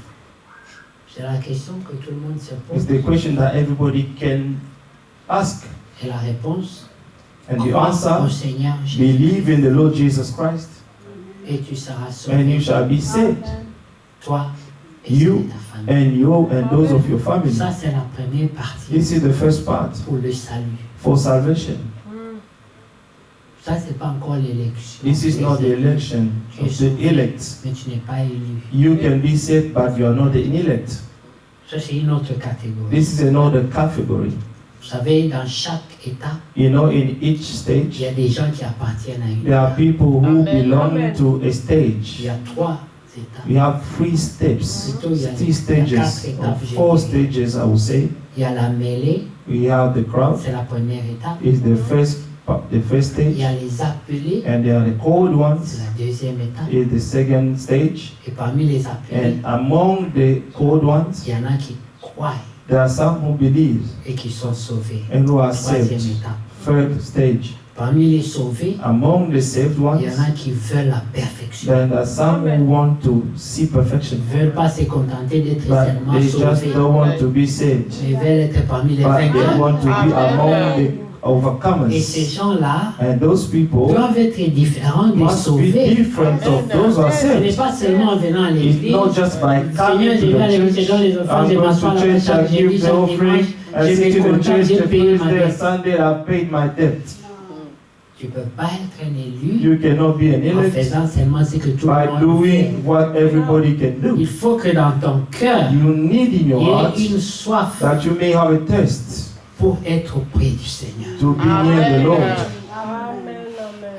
S1: C'est la question que tout le monde se
S3: It's
S1: pose.
S3: the question that everybody can ask.
S1: Et la réponse,
S3: And the
S1: crois au
S3: answer,
S1: Seigneur Jésus
S3: believe in the Lord Jesus Christ
S1: et tu seras
S3: and you
S1: sauvé,
S3: shall be saved.
S1: toi et celle
S3: You
S1: de ta famille.
S3: and you and those of your family.
S1: Ça, c'est la première partie
S3: This is the first part
S1: pour le salut.
S3: for salvation.
S1: Ça, c'est pas encore l'élection.
S3: This is not the election of the elect.
S1: Mais tu n'es pas élu.
S3: You can be saved, but you are not the elect.
S1: Ça, c'est une autre catégorie.
S3: This is another category.
S1: Vous savez, dans chaque état,
S3: You know, in each
S1: il
S3: stage,
S1: y a des gens qui appartiennent à une
S3: there are people who
S2: Amen.
S3: belong
S2: Amen.
S3: to a
S1: Il
S3: stage.
S1: y a 3 états.
S3: We have 3 steps,
S1: Plutôt, il y a
S3: 3
S1: quatre
S3: stages,
S1: étapes,
S3: or
S1: je
S3: 4
S1: dirais.
S3: stages, I would say.
S1: Il y a la mêlée,
S3: We have the crowd,
S1: c'est la première étape.
S3: is the first
S1: Il
S3: stage,
S1: y a les appelés,
S3: and there are the called
S1: c'est
S3: ones,
S1: la deuxième étape.
S3: is the second stage,
S1: Et parmi les appelés,
S3: and among the called ones,
S1: il y en a qui croient
S3: there are some who believe
S1: et qui sont sauvés.
S3: and who are
S1: Troisième
S3: saved.
S1: étape.
S3: Third stage,
S1: Parmi les sauvés,
S3: among the saved
S1: il
S3: ones,
S1: y en a qui veulent la perfection.
S3: then there are some who want to see perfection,
S1: Ils ne veulent pas se contenter d'être
S3: but
S1: seulement
S3: they just
S1: sauvés,
S3: don't want to be saved,
S1: mais ils veulent être parmi les
S3: but they
S1: vainqueurs.
S3: want to be among the
S1: Et ces
S3: overcomers.
S1: gens-là
S3: And those people
S1: doivent être différents des
S3: must be
S1: sauvés.
S3: different of those who are
S1: Ce n'est
S3: saved.
S1: pas seulement en venant à
S3: It's
S1: l'église.
S3: not just by
S1: Seigneur,
S3: coming
S1: je
S3: to
S1: vais à
S3: the
S1: l'église, je
S3: church,
S1: donne les offrandes, je
S3: I'm going
S1: m'assois
S3: to
S1: là-bas
S3: church,
S1: chaque
S3: I
S1: jeudi,
S3: give the
S1: chaque
S3: offering,
S1: dimanche,
S3: I
S1: je
S3: sit
S1: vais
S3: in the
S1: content,
S3: church
S1: j'ai
S3: the
S1: payé ma
S3: Thursday and
S1: dette.
S3: Sunday, I paid my debt.
S1: Tu ne peux pas être un élu
S3: You cannot be an
S1: en
S3: elect
S1: faisant seulement ce que tout
S3: by
S1: le monde fait.
S3: doing what everybody can do.
S1: Il faut que dans ton cœur,
S3: You need in
S1: il y
S3: your heart
S1: ait une soif
S3: that you may have a test
S1: pour être auprès du Seigneur.
S3: to be near the Lord.
S2: Amen.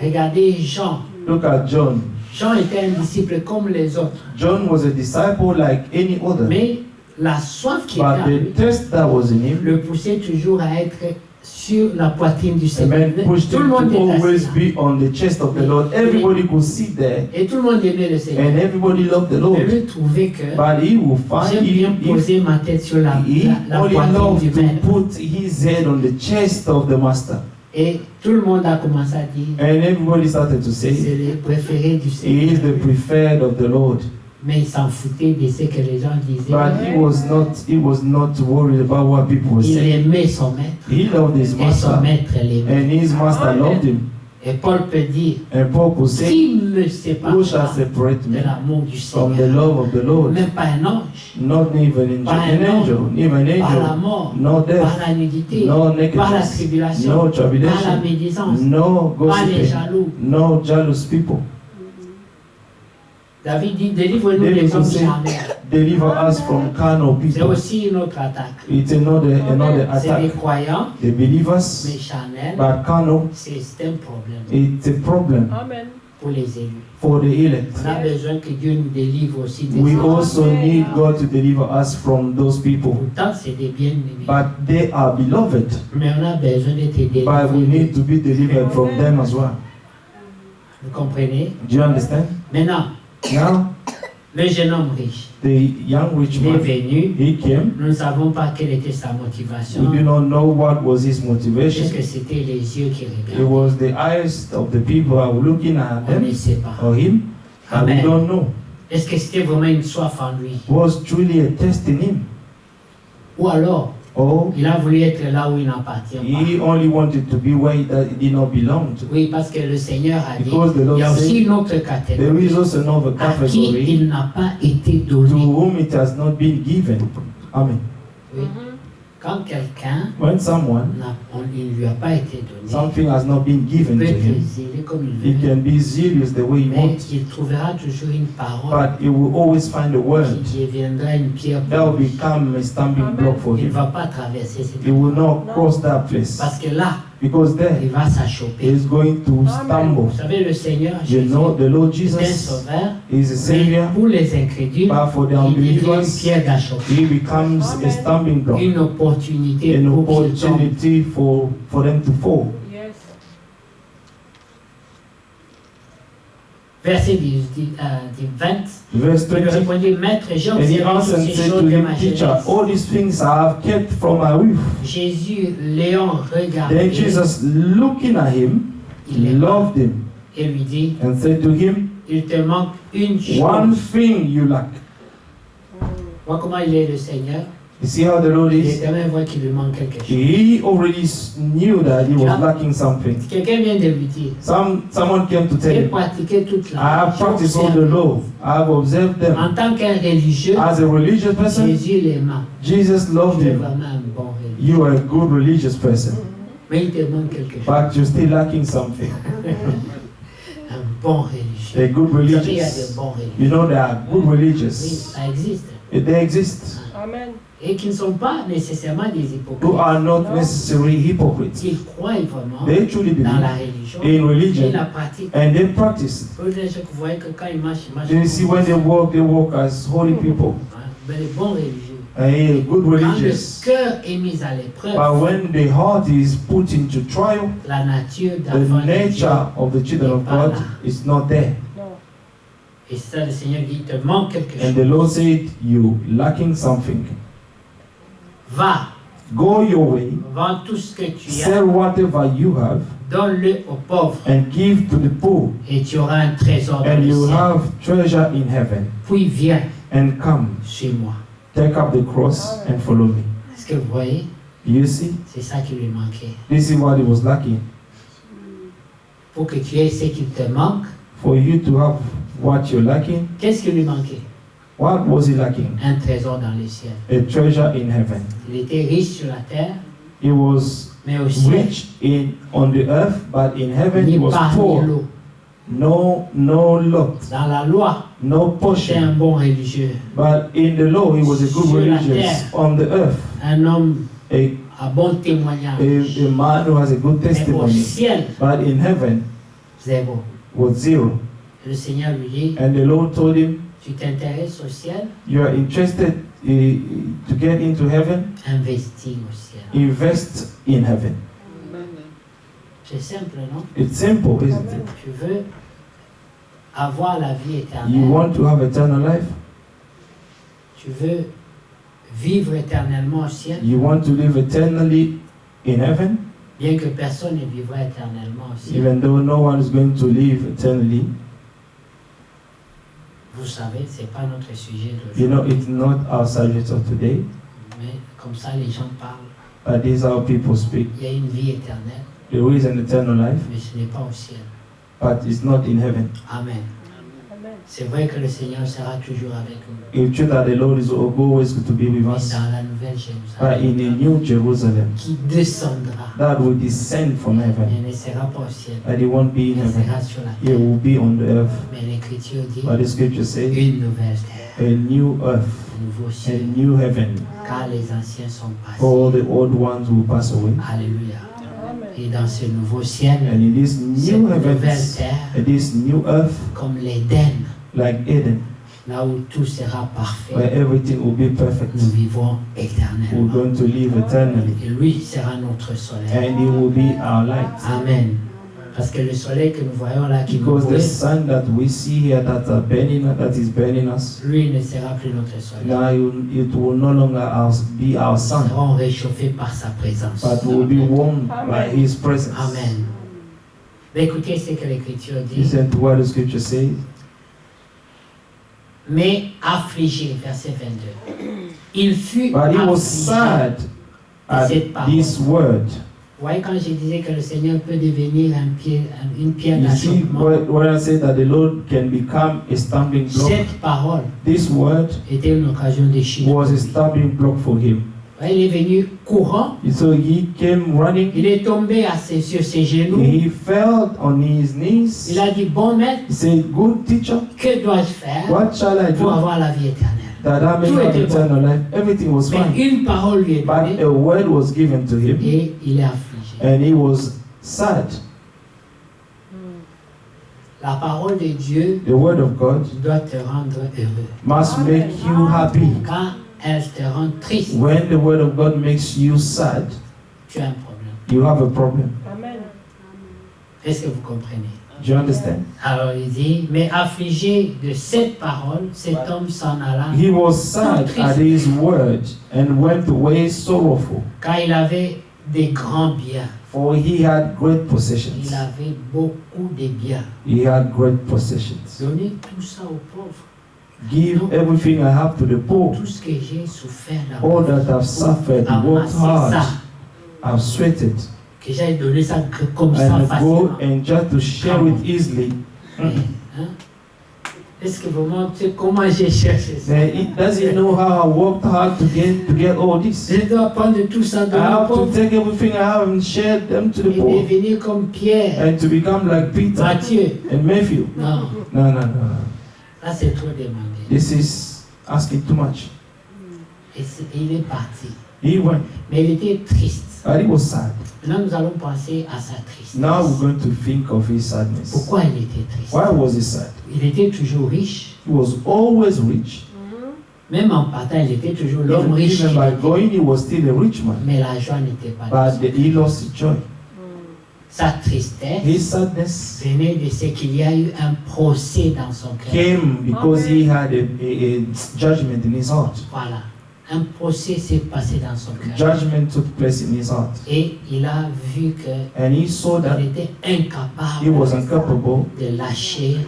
S1: Regardez Jean.
S3: Look at John.
S1: Jean était un disciple comme les autres.
S3: John was a disciple like any other,
S1: Mais la soif qui était
S3: but
S1: en
S3: the
S1: lui
S3: test that was in him,
S1: le poussait toujours à être sur la poitrine du
S3: the
S1: Seigneur.
S3: man pushed
S1: Tout le
S3: him
S1: monde
S3: to
S1: était
S3: always
S1: assis là.
S3: be on the chest of the Lord. Everybody could sit there,
S1: Et tout le monde aimait le Seigneur.
S3: and everybody loved the
S1: Mais
S3: Lord.
S1: lui trouvait que
S3: But he will find
S1: j'aime bien
S3: he
S1: poser ma tête sur la
S3: only
S1: poitrine
S3: loved
S1: du
S3: to
S1: maître.
S3: put his head on the chest of the master.
S1: Et tout le monde a commencé à dire,
S3: And everybody started to
S1: c'est
S3: say,
S1: le préféré du
S3: he is
S1: Seigneur.
S3: the preferred of the Lord.
S1: Mais il s'en foutait de ce que les gens disaient.
S3: But he was not worried about what people were
S1: Il
S3: saying.
S1: aimait son maître.
S3: He loved his
S1: Et son
S3: master,
S1: maître l'aimait.
S3: and his master loved him.
S1: Et Paul peut dire,
S3: And Paul could say,
S1: qui me
S3: who
S1: séparera
S3: shall separate
S1: de
S3: me
S1: l'amour du
S3: from the
S1: Seigneur?
S3: love of the Lord?
S1: Même pas un ange,
S3: Not even
S1: Pas
S3: an
S1: un
S3: angel, even an
S1: par la
S3: angel,
S1: mort,
S3: no
S1: par
S3: death,
S1: la nudité,
S3: no
S1: par la
S3: nakedness,
S1: tribulation,
S3: no
S1: par la
S3: tribulation,
S1: médisance,
S3: no
S1: par les
S3: gossiping,
S1: jaloux.
S3: no jealous people.
S1: David dit, délivre-nous
S3: David
S1: des hommes
S3: could say,
S1: charnels.
S3: deliver us from carnal
S1: C'est
S3: people.
S1: aussi une autre attaque.
S3: It's another
S1: C'est des
S3: attack.
S1: croyants,
S3: The believers,
S1: mais charnels,
S3: but carnal,
S1: c'est un problème
S3: it's a problem
S2: Amen.
S1: pour les élus.
S3: for the elect.
S1: On a besoin que Dieu nous délivre aussi des
S3: We
S1: hommes.
S3: also need God to deliver us from those people.
S1: Pourtant, c'est des bien-aimés.
S3: But they are beloved.
S1: Mais on a besoin d'être délivré.
S3: But we need to be delivered from them as well.
S1: Vous comprenez?
S3: Do you understand?
S1: Maintenant,
S3: Now,
S1: le jeune homme riche,
S3: the young rich
S1: il est
S3: man,
S1: venu.
S3: he came.
S1: Nous ne savons pas quelle était sa motivation.
S3: We do not know what was his
S1: Est-ce
S3: motivation.
S1: que c'était les yeux qui
S3: It
S1: regardaient?
S3: was the eyes of the people who were looking at
S1: On ne
S3: them
S1: sait pas.
S3: or him. And we
S1: Amen.
S3: don't know.
S1: Est-ce que c'était vraiment une soif en lui?
S3: Was truly a test in him.
S1: Ou alors,
S3: Or
S1: il a voulu être là où il n'appartient
S3: he
S1: pas?
S3: only wanted to be where he did not belong to.
S1: Oui, parce que le Seigneur a dit,
S3: Because the Lord
S1: il y a
S3: said,
S1: aussi une autre
S3: There
S1: catégorie
S3: is also another
S1: à qui
S3: category
S1: il n'a pas été
S3: to
S1: donné.
S3: whom it has not been given. Amen.
S1: Oui. Quand quelqu'un,
S3: When someone,
S1: il ne lui a pas été donné,
S3: something has not been
S1: il
S3: given
S1: peut
S3: to
S1: être
S3: him,
S1: zélé comme il
S3: he
S1: veut,
S3: can be zealous the way he
S1: mais
S3: wants,
S1: il trouvera toujours une parole
S3: but he will always find a word
S1: qui deviendra une pierre
S3: that
S1: pour
S3: will
S1: lui.
S3: become a stumbling block for
S1: Il ne
S3: him.
S1: va pas traverser cette
S3: He will not cross that place
S1: parce que là,
S3: because there
S1: il va
S3: he
S1: s'achoper.
S3: is going to stumble.
S1: Vous savez, le Seigneur
S3: You
S1: Jésus
S3: know, the Lord
S1: est un
S3: Jesus
S1: sauveur,
S3: is a
S1: mais
S3: savior,
S1: pour les incrédules,
S3: but for the
S1: il devient une
S3: unbelievers,
S1: pierre d'achoppement,
S3: he becomes a stumbling block,
S1: une opportunité
S3: an
S1: pour qu'ils tombent.
S3: opportunity for them to fall.
S2: Yes.
S1: Verset 20,
S3: Verse
S1: il lui
S3: 20.
S1: répondit, Maître, j'ai
S3: And he
S1: observé
S3: answered
S1: toutes
S3: and
S1: ces
S3: said
S1: choses
S3: to
S1: de
S3: him,
S1: ma
S3: Teacher,
S1: jeunesse.
S3: all these things I have kept from my youth.
S1: Jésus, Léon, regardé,
S3: Then Jesus, looking at him,
S1: il est
S3: loved him
S1: et lui dit,
S3: and said to him,
S1: il te manque une
S3: one
S1: chose.
S3: thing you lack.
S1: Vois comment il est le Seigneur.
S3: You see how the Lord is?
S1: L'Éternel voit qu'il lui manque quelque chose.
S3: He already knew that he was lacking something.
S1: Quelqu'un vient de lui dire,
S3: Someone came to tell
S1: j'ai
S3: him,
S1: pratiqué toute
S3: I
S1: la
S3: have practiced all the law. I have observed them.
S1: En tant qu'un religieux,
S3: As a religious person,
S1: Jésus l'aima.
S3: Jesus loved
S1: Tu es
S3: him.
S1: vraiment un bon religieux.
S3: You are a good religious person,
S1: Mais il te manque quelque chose.
S3: but you're still lacking something.
S1: Un bon religieux.
S3: A good
S1: Vous savez, il y a
S3: religious.
S1: des bons religieux.
S3: You know, there are good
S1: Oui,
S3: religious.
S1: ça existe.
S3: They exist.
S2: Amen.
S1: Et qui ne sont pas nécessairement des
S3: Who
S1: hypocrites.
S3: are not necessarily hypocrites.
S1: Ils croient vraiment
S3: They truly
S1: dans la
S3: believe
S1: religion.
S3: in
S1: Ils
S3: religion
S1: la pratiquent.
S3: and they practice it.
S1: Peut-être que vous voyez que quand ils marchent, ils marchent.
S3: You see, when they walk as holy people.
S1: Mais les bons religieux.
S3: A good
S1: Quand
S3: religious.
S1: le cœur est mis à l'épreuve,
S3: But when the heart is put into trial,
S1: la nature
S3: the
S1: d'enfant de Dieu.
S3: nature of the children of God is not there.
S2: Non.
S1: Et ça, le Seigneur dit, il te manque quelque
S3: And
S1: chose.
S3: the Lord said, you lacking something.
S1: Va,
S3: Go your way,
S1: vends tout ce que tu as,
S3: sell whatever you have,
S1: donne-le aux pauvres,
S3: and give to the poor,
S1: et tu auras un trésor dans
S3: and
S1: le
S3: you
S1: ciel.
S3: have treasure in heaven.
S1: Puis viens,
S3: And come,
S1: suis-moi.
S3: take up the cross and follow me.
S1: Est-ce que vous voyez?
S3: You see,
S1: C'est ça qui lui manquait.
S3: this is what he was lacking.
S1: Pour que tu aies ce qu'il te manque,
S3: For you to have what you're lacking,
S1: qu'est-ce qui lui manquait?
S3: what was he lacking?
S1: Un trésor dans le ciel.
S3: A treasure in heaven.
S1: Il était riche sur la terre,
S3: He was
S1: mais au ciel,
S3: rich on the earth, but in heaven he
S1: ni
S3: was
S1: parmi
S3: poor.
S1: l'eau.
S3: No lot,
S1: Dans la loi,
S3: no
S1: c'est un
S3: portion.
S1: bon religieux.
S3: But in the law, he was a good
S1: Sur la
S3: religious.
S1: terre.
S3: On the earth,
S1: Un homme
S3: a,
S1: à bon témoignage.
S3: a man who has a good
S1: Mais au
S3: testimony.
S1: ciel,
S3: But in heaven,
S1: zéro.
S3: was zero.
S1: Le Seigneur lui dit,
S3: And the Lord told him,
S1: tu t'intéresses au ciel,
S3: you are interested to get into heaven,
S1: investis au ciel.
S3: invest in heaven.
S1: C'est simple, non?
S3: It's simple, isn't it?
S1: Tu veux avoir la vie
S3: You
S1: éternelle.
S3: want to have eternal life?
S1: Tu veux vivre éternellement au ciel,
S3: You want to live eternally in heaven?
S1: bien que personne ne vivra éternellement au ciel.
S3: Even though no one is going to live eternally.
S1: Vous savez, ce n'est pas notre sujet
S3: You know,
S1: d'aujourd'hui.
S3: it's not our subject of today,
S1: Mais comme ça, les gens parlent.
S3: but this is how people speak.
S1: Il y a une vie éternelle,
S3: There is an eternal life,
S1: mais ce n'est pas au ciel.
S3: but it's not in heaven.
S1: Amen.
S2: Amen.
S1: C'est vrai que le Seigneur sera toujours avec nous.
S3: It's true that the Lord is always going to be with
S1: Mais
S3: us,
S1: dans la nouvelle
S3: but
S1: Jérusalem,
S3: in a new Jerusalem
S1: qui descendra,
S3: that will descend from
S1: mais
S3: heaven,
S1: ne sera pas au ciel.
S3: and it won't be in
S1: Elle
S3: heaven.
S1: sera sur la
S3: It
S1: terre.
S3: will be on the earth.
S1: Mais l'Écriture dit
S3: But the scripture says,
S1: une nouvelle terre,
S3: a new earth,
S1: un nouveau
S3: a
S1: ciel,
S3: new heaven.
S1: car les anciens sont passés.
S3: All the old ones will pass away.
S1: Alléluia.
S2: Amen.
S1: Et dans ce nouveau ciel,
S3: And in this
S1: cette
S3: new
S1: nouvelle
S3: heavens,
S1: terre,
S3: in this new earth,
S1: comme l'Éden,
S3: like Eden,
S1: là où tout sera parfait,
S3: where everything will be perfect,
S1: nous vivrons
S3: we're
S1: éternellement.
S3: going to live eternally.
S1: Et lui sera notre soleil.
S3: And it will be our light.
S1: Amen. Parce que le soleil que nous voyons là qui nous
S3: Because the
S1: brûle,
S3: sun that we see here that is burning us,
S1: lui ne sera plus notre soleil.
S3: now it will no longer be our
S1: Nous
S3: sun,
S1: serons réchauffés par sa présence.
S3: but will be warmed by His presence.
S1: Amen. Mais écoutez ce que l'Écriture dit.
S3: Listen to what the scripture says.
S1: Mais affligé, verset 22. Il fut
S3: But he was
S1: affligé.
S3: sad at this word.
S1: Vous voyez, quand je disais que le Seigneur peut devenir une pierre
S3: You see,
S1: d'achoppement,
S3: where I said that the Lord can become a stumbling block,
S1: cette parole
S3: this word
S1: était une occasion d'échec.
S3: was a stumbling block for him.
S1: Il est venu courant,
S3: So he came running,
S1: il est tombé sur ses genoux,
S3: he fell on his knees.
S1: il a dit, bon maître,
S3: He said, good teacher,
S1: que dois-je faire
S3: what shall I
S1: pour
S3: do
S1: avoir la vie éternelle?
S3: that I may
S1: Tout
S3: have
S1: était bon.
S3: eternal life? Everything was
S1: Mais
S3: fine.
S1: une parole lui est donnée
S3: But a word was given to him,
S1: et il est affligé.
S3: and he was sad.
S1: La parole de Dieu
S3: The word of God
S1: doit te rendre heureux.
S3: must make you happy.
S1: Quand elle te rend triste,
S3: When the word of God makes you sad,
S1: tu as un problème.
S3: you have a problem.
S2: Amen.
S1: Est-ce que vous comprenez?
S3: Do you understand?
S1: Alors il dit, mais affligé de cette parole, cet homme s'en alla,
S3: He was sad at his word and went away sorrowful,
S1: car il avait des grands biens.
S3: for he had great
S1: Il
S3: possessions.
S1: avait beaucoup de biens.
S3: He had great possessions.
S1: Donnez tout ça aux pauvres.
S3: Give
S1: Non.
S3: everything I have to the poor.
S1: Tout ce que j'ai souffert dans
S3: All
S1: ma vie,
S3: that I've suffered,
S1: pour
S3: worked
S1: amasser
S3: hard,
S1: ça,
S3: I've sweated,
S1: que j'aille donner ça comme ça
S3: and go
S1: facilement.
S3: and just to share it easily.
S1: Mais, hein? Est-ce que vraiment tu sais comment j'ai cherché ça?
S3: Then it doesn't know how I worked hard to get all this.
S1: Je dois prendre tout ça de
S3: I have
S1: mon
S3: to
S1: pauvre
S3: take everything I have and share them to the
S1: et
S3: poor,
S1: devenir comme Pierre,
S3: and to become like Peter
S1: Matthieu.
S3: and Matthew.
S1: Non,
S3: No, no, no.
S1: là c'est trop demandé.
S3: This is asking too much.
S1: Et il est parti.
S3: He went,
S1: Mais il était triste.
S3: but he was sad.
S1: Maintenant nous allons penser à sa tristesse.
S3: Now we're going to think of his sadness.
S1: Pourquoi il était triste?
S3: Why was he sad?
S1: Il était toujours riche.
S3: He was always rich.
S1: Même en partant, il était toujours l'homme
S3: Even,
S1: riche.
S3: even
S1: qu'il
S3: by
S1: était.
S3: going, he was still a rich man.
S1: Mais la joie n'était pas là.
S3: But he lost his joy.
S1: Sa tristesse
S3: His sadness
S1: venait de ce qu'il y a eu un procès dans son cœur.
S3: came because he had a judgment in his heart.
S1: Voilà. Un procès s'est passé dans son cœur.
S3: Judgment took place in his heart.
S1: Et il a vu
S3: And he saw that
S1: qu'il était incapable
S3: he was incapable
S1: de lâcher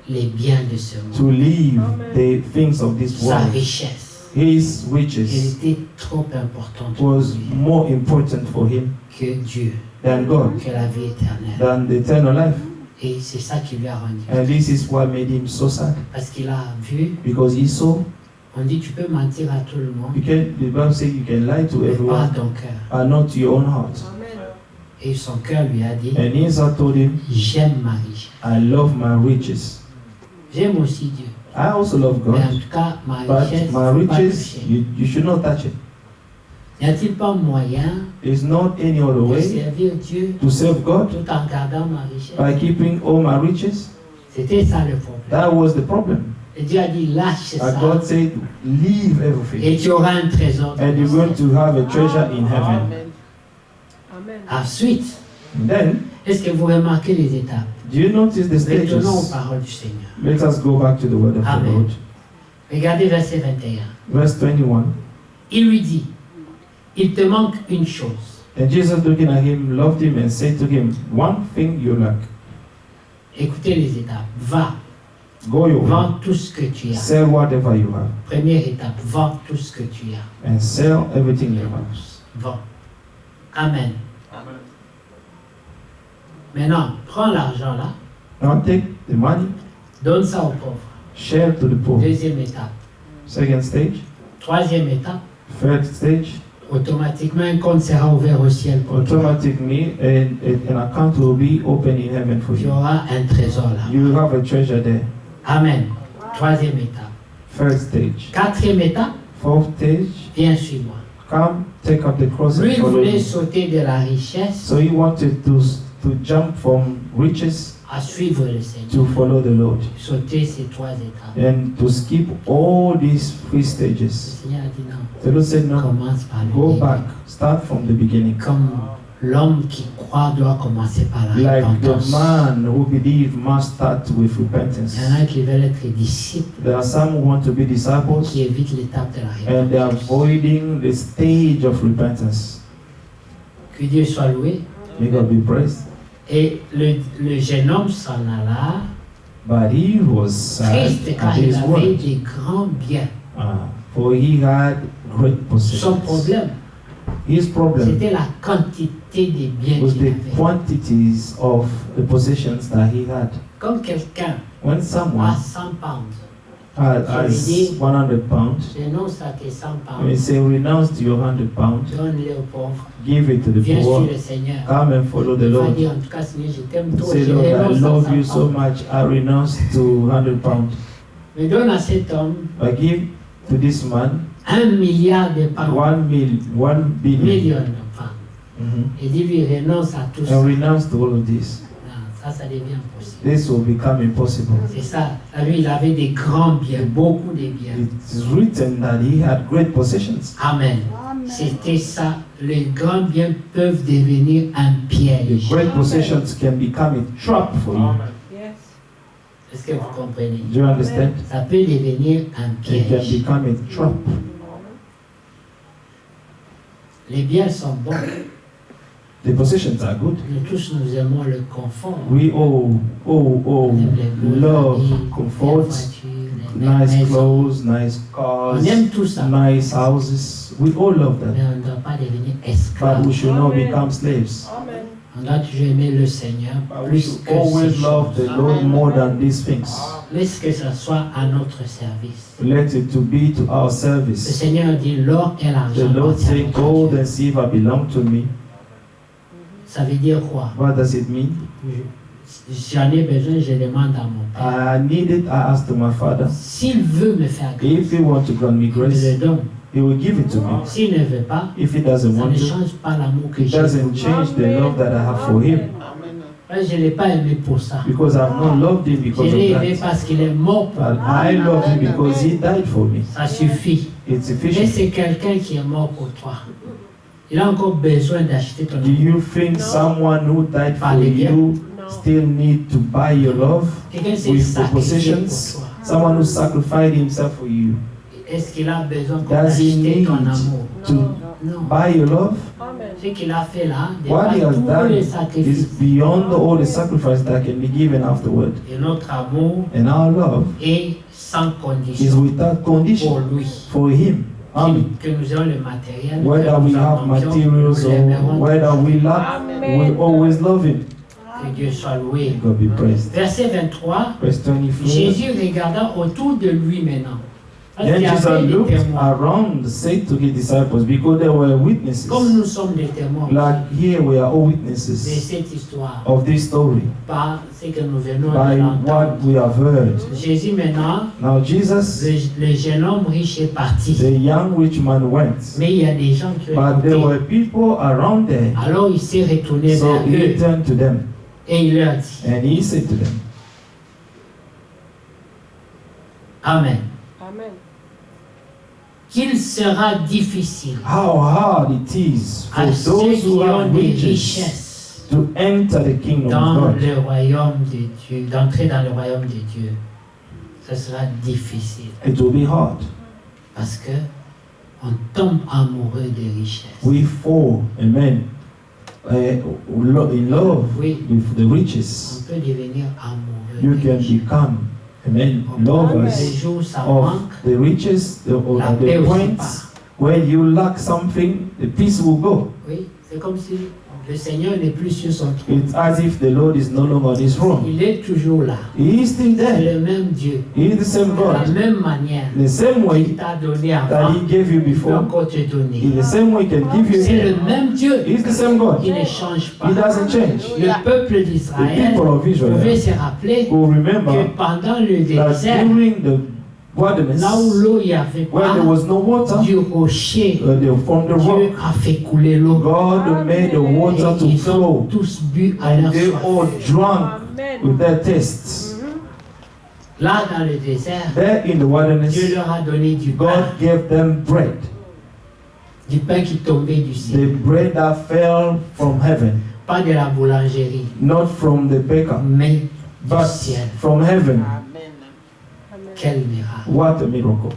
S1: les biens de ce
S3: to
S1: monde.
S3: leave the things of this
S1: Sa
S3: world.
S1: richesse.
S3: His
S1: Elle
S3: riches
S1: était trop importante pour
S3: was
S1: lui
S3: more important for him
S1: que Dieu,
S3: than God,
S1: que la vie éternelle.
S3: than the eternal life.
S1: Et c'est ça qui lui a rendu.
S3: And this is what made him so sad.
S1: Parce qu'il a vu,
S3: Because he saw,
S1: on dit tu peux mentir à tout le monde,
S3: the Bible says you can lie to
S1: mais pas à
S3: everyone,
S1: ton cœur.
S3: but not to your own heart.
S1: Et son cœur lui a dit,
S3: And his heart told him,
S1: j'aime ma richesse.
S3: I love my riches.
S1: J'aime aussi Dieu.
S3: I also love
S1: Mais en
S3: God,
S1: tout cas, ma
S3: but
S1: richesse,
S3: my
S1: faut pas
S3: riches,
S1: toucher.
S3: you should not touch it.
S1: N'y a-t-il pas moyen
S3: There's not any other
S1: de
S3: way
S1: servir Dieu
S3: to serve God
S1: tout en gardant ma richesse?
S3: by keeping all my riches.
S1: C'était ça le problème.
S3: That was the problem.
S1: Et Dieu a dit, lâche
S3: And
S1: ça
S3: God said, leave
S1: et
S3: everything,
S1: tu auras un trésor. dans
S3: and
S1: le
S3: you're going
S1: ciel.
S3: to have a treasure in heaven.
S2: Amen.
S1: Ensuite,
S3: And then,
S1: est-ce que vous remarquez les étapes?
S3: do you notice the
S1: Retournons aux
S3: stages?
S1: paroles du Seigneur.
S3: Let us go back to the word of the
S1: Amen.
S3: Lord.
S1: Regardez verset 21.
S3: Verse 21.
S1: Il lui dit, il te manque une chose.
S3: And Jesus looking at him, loved him, and said to him, one thing you lack.
S1: Écoutez les étapes. Va,
S3: Go your way.
S1: vends tout ce que tu as.
S3: Sell whatever you have.
S1: Première étape, vends tout ce que tu as.
S3: And sell everything you have.
S1: Vends. Amen. Maintenant, prends l'argent là,
S3: Now take the money,
S1: donne ça aux pauvres.
S3: share to the poor.
S1: Deuxième étape.
S3: Second stage.
S1: Troisième étape,
S3: Third stage.
S1: automatiquement un compte sera ouvert au ciel pour toi.
S3: Automatically, an account will be open in heaven for
S1: Tu
S3: you.
S1: auras un trésor là.
S3: You have a treasure there.
S1: Amen. Troisième étape.
S3: Third stage.
S1: Quatrième étape,
S3: Fourth stage.
S1: viens suis-moi.
S3: Come, take up the cross
S1: Lui,
S3: and
S1: il
S3: follow
S1: voulait
S3: me.
S1: sauter de la richesse
S3: So he wanted to jump from riches
S1: à suivre le Seigneur.
S3: to follow the Lord
S1: Sauter ces trois étapes.
S3: and to skip all these three
S1: Le
S3: stages.
S1: Seigneur a dit non.
S3: The Lord said, no,
S1: Commence par le
S3: go
S1: début.
S3: back, start from the beginning.
S1: Comme l'homme qui croit doit commencer par la
S3: Like the
S1: repentance.
S3: man who believe must start with
S1: Il
S3: repentance.
S1: y en a qui veulent être disciples,
S3: There are some who want to be disciples
S1: qui évitent l'étape de la
S3: and they are
S1: repentance.
S3: avoiding the stage of repentance.
S1: Que Dieu soit loué.
S3: May God be praised.
S1: Et le jeune homme s'en alla,
S3: But he was sad
S1: triste car
S3: at
S1: il
S3: his
S1: avait
S3: word,
S1: des grands biens.
S3: for he had great
S1: Son
S3: possessions.
S1: problème,
S3: His problem
S1: c'était la quantité des biens
S3: was
S1: qu'il
S3: the
S1: avait.
S3: quantities of the possessions that he had.
S1: Comme quelqu'un
S3: When
S1: a
S3: someone
S1: 100 pounds,
S3: has 100 pounds,
S1: renonce à tes 100
S3: when you
S1: pounds,
S3: say renounce to your 100 pounds,
S1: donne-les aux pauvres,
S3: give it to the
S1: viens
S3: poor,
S1: sur le Seigneur.
S3: come and follow the
S1: Il va
S3: Lord.
S1: dire en tout cas Seigneur, je t'aime trop,
S3: Say,
S1: je
S3: Lord, I
S1: renonce à
S3: love
S1: 100
S3: you so
S1: pounds.
S3: much, I renounce to 100 pounds.
S1: Mais donne à cet homme
S3: I give to this man
S1: 1 milliard de pounds,
S3: 1 billion.
S1: million de pounds.
S3: Mhm.
S1: Et dis-lui renonce à tout ça.
S3: And renounce to all of this.
S1: Non, ça devient impossible.
S3: This will become impossible.
S1: C'est ça. Lui, il avait des grands biens, beaucoup de biens.
S3: It is written that he had great possessions.
S1: Amen. C'était ça. Les grands biens peuvent devenir un
S3: The
S1: piège.
S3: great possessions can become a trap for you.
S2: Yes.
S1: Est-ce que vous comprenez?
S3: Do you understand?
S1: Ça peut devenir un
S3: It can
S1: piège.
S3: become a trap.
S1: Les biens sont bons.
S3: The possessions are good.
S1: Nous tous, nous aimons le confort.
S3: We all
S1: On aime les beaux
S3: love
S1: habits, les
S3: comfort,
S1: voitures,
S3: Nice
S1: maisons.
S3: clothes, nice
S1: On
S3: cars,
S1: aime tout ça.
S3: nice houses. We all love
S1: Mais
S3: that.
S1: on ne doit pas devenir
S3: But
S1: esclave.
S3: we should not
S2: Amen.
S3: become slaves.
S2: Amen.
S1: On doit toujours aimer le Seigneur
S3: But we
S1: plus
S3: should
S1: que ces
S3: always love the
S1: choses.
S3: Lord more than these things.
S1: Laisse que ça soit à notre service.
S3: Let it to be to our
S1: Le
S3: service.
S1: Seigneur dit l'or et
S3: The
S1: l'argent
S3: Lord
S1: appartiennent
S3: say,
S1: à
S3: gold
S1: Dieu.
S3: and silver belong to me.
S1: Ça veut dire quoi?
S3: What does it mean?
S1: J'en ai besoin, je demande à mon Père.
S3: I need it, I asked my Father.
S1: S'il veut me faire grâce,
S3: If He wants to grant me
S1: il me
S3: grace,
S1: le donne.
S3: He will give it to me.
S1: S'il ne veut pas,
S3: If He doesn't
S1: ça
S3: want
S1: ne
S3: to,
S1: change pas l'amour que
S3: it
S1: j'ai.
S3: doesn't change the love that I have for Him.
S1: Moi, je ne l'ai pas aimé pour ça.
S3: Because I've not loved Him
S1: Je
S3: because
S1: l'ai
S3: of
S1: aimé
S3: that.
S1: parce qu'il est mort pour
S3: But
S1: moi.
S3: I love Him because He died for me.
S1: Ça suffit.
S3: It's
S1: Mais
S3: sufficient.
S1: c'est quelqu'un qui est mort pour toi. Il a encore besoin d'acheter ton
S3: Do
S1: amour.
S3: you think someone who died for
S1: Parlez bien.
S3: you
S2: No.
S3: still need to buy your love
S1: Quelqu'un s'est
S3: with the
S1: sacrifié
S3: possessions?
S1: pour toi.
S3: Someone who sacrificed himself for you.
S1: Est-ce qu'il a besoin qu'on
S3: Does he
S1: achète
S3: need
S1: ton amour?
S3: to
S1: Non.
S3: buy your love?
S2: Amen.
S1: Ce qu'il a fait là,
S3: What he
S1: dépasse
S3: has
S1: tous
S3: done
S1: les
S3: is
S1: sacrifices.
S3: beyond all the sacrifice that can be given afterward.
S1: Et notre amour
S3: And our love
S1: est sans
S3: is
S1: condition
S3: without
S1: pour
S3: condition
S1: lui.
S3: for Him. Amen.
S1: Que nous ayons le matériel,
S3: Whether
S1: que
S3: we
S1: nous
S3: have
S1: en
S3: materials
S1: nous l'aimerons.
S3: or whether we lack, we always love Him.
S1: Que Dieu soit loué.
S3: God be praised.
S1: Verset 23,
S3: Verse 24.
S1: Jésus regarda autour de lui maintenant. Parce
S3: Then
S1: qu'il y
S3: Jesus
S1: avait des
S3: looked
S1: témoins.
S3: around, said to His disciples, because there were witnesses.
S1: Comme nous sommes des témoins
S3: Like here we are all
S1: de
S3: witnesses
S1: cette histoire,
S3: of this story
S1: par ce que nous venons
S3: by
S1: de
S3: what
S1: l'entendre.
S3: we have heard.
S1: Jésus maintenant,
S3: Now Jesus,
S1: le jeune homme riche est parti.
S3: the young rich man went,
S1: Mais il y a des gens qui ont
S3: but there
S1: écouté.
S3: were people around there.
S1: Alors il s'est retourné
S3: So
S1: vers
S3: he
S1: eux
S3: turned to them
S1: et il leur dit,
S3: and he said to them,
S1: Amen,
S2: Amen.
S1: qu'il sera difficile
S3: how hard it is for
S1: à ceux
S3: those
S1: qui
S3: who
S1: ont
S3: have
S1: des
S3: riches
S1: richesses
S3: to enter the kingdom
S1: dans
S3: of God.
S1: le royaume de Dieu, d'entrer dans le royaume de Dieu. Ce sera difficile
S3: It will be hard.
S1: parce que on tombe amoureux des richesses.
S3: We fall, amen, in love
S1: Oui,
S3: with the riches.
S1: on peut devenir amoureux
S3: You
S1: des
S3: can
S1: richesses.
S3: become, amen,
S1: Les
S3: lovers
S1: jours où ça
S3: of
S1: manque,
S3: the riches, or
S1: la paix
S3: the
S1: aussi
S3: points
S1: part.
S3: where you lack something, the peace will go.
S1: Oui, c'est comme si le Seigneur n'est plus sur son trône.
S3: It's as if the Lord is no longer on His throne.
S1: Il est toujours là.
S3: He is still
S1: C'est
S3: there.
S1: le même Dieu.
S3: He is the same
S1: De la
S3: God.
S1: même manière
S3: The same
S1: qu'il
S3: way
S1: t'a donné
S3: that
S1: avant,
S3: He gave you
S1: il peut
S3: before,
S1: encore te donner.
S3: is the same way He can give you
S1: C'est le
S3: again.
S1: même Dieu
S3: He is the same God.
S1: qui ne change pas.
S3: He doesn't change.
S1: Le peuple
S3: The
S1: d'Israël
S3: people of
S1: pouvait
S3: Israel
S1: se rappeler
S3: will remember
S1: que pendant le
S3: that
S1: désert,
S3: during the wilderness,
S1: là où l'eau n'y avait
S3: where there
S1: pas,
S3: was no water,
S1: du rocher,
S3: from the
S1: Dieu
S3: rock,
S1: a fait couler l'eau.
S3: God made the
S1: Et
S3: water to
S1: ils ont
S3: flow,
S1: tous bu à
S3: and
S1: leur
S3: they
S1: soif.
S3: all drank
S2: Amen.
S3: with their tastes.
S1: Là, dans le désert,
S3: There in the
S1: Dieu
S3: wilderness,
S1: leur a donné du pain,
S3: God gave them bread,
S1: du pain qui tombait du ciel,
S3: the bread that fell from heaven,
S1: pas de la boulangerie,
S3: not from the baker,
S1: mais du
S3: but
S1: ciel.
S3: from heaven.
S2: Amen.
S1: Quel miracle!
S3: What a miracle.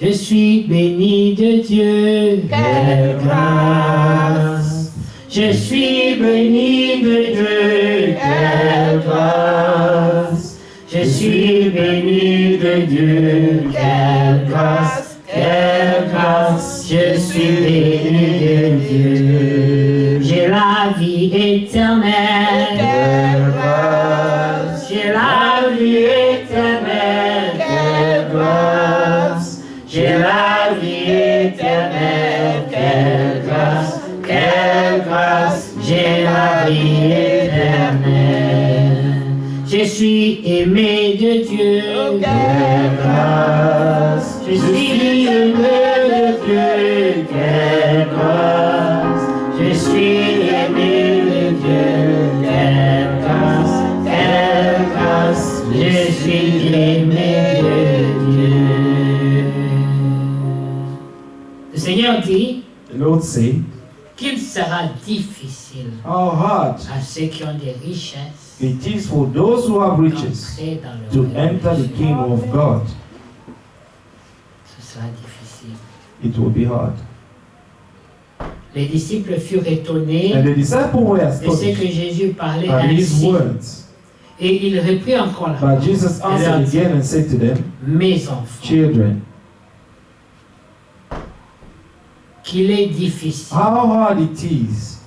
S1: Je suis béni de Dieu, quelle grâce! Je suis béni de Dieu, quelle grâce! Je suis béni de Dieu, quelle grâce! Quelle grâce! Je suis béni de Dieu. J'ai la vie éternelle, quelle grâce! J'ai la vie éternelle, quelle grâce! J'ai la vie éternelle, quelle grâce, quelle grâce, j'ai la vie éternelle. Je suis aimé de Dieu, quelle grâce. Je suis aimé de Dieu, quelle grâce. Je suis aimé de Dieu, quelle grâce, quelle grâce. Je suis aimé de Dieu. Le Seigneur dit
S3: The Lord said,
S1: qu'il sera difficile
S3: how hard
S1: à ceux qui ont des richesses
S3: it is for those who have riches
S1: d'entrer dans le
S3: to
S1: royaume
S3: enter
S1: de
S3: the
S1: Dieu.
S3: kingdom of God.
S1: Ce sera difficile.
S3: It will be hard.
S1: Les disciples furent étonnés
S3: And the disciples were
S1: de ce que
S3: astonished
S1: Jésus parlait
S3: at His
S1: ainsi.
S3: words.
S1: Et il reprit encore la
S3: But
S1: parole.
S3: Jesus answered again and said to them,
S1: Mes enfants,
S3: children,
S1: qu'il est difficile
S3: how hard it is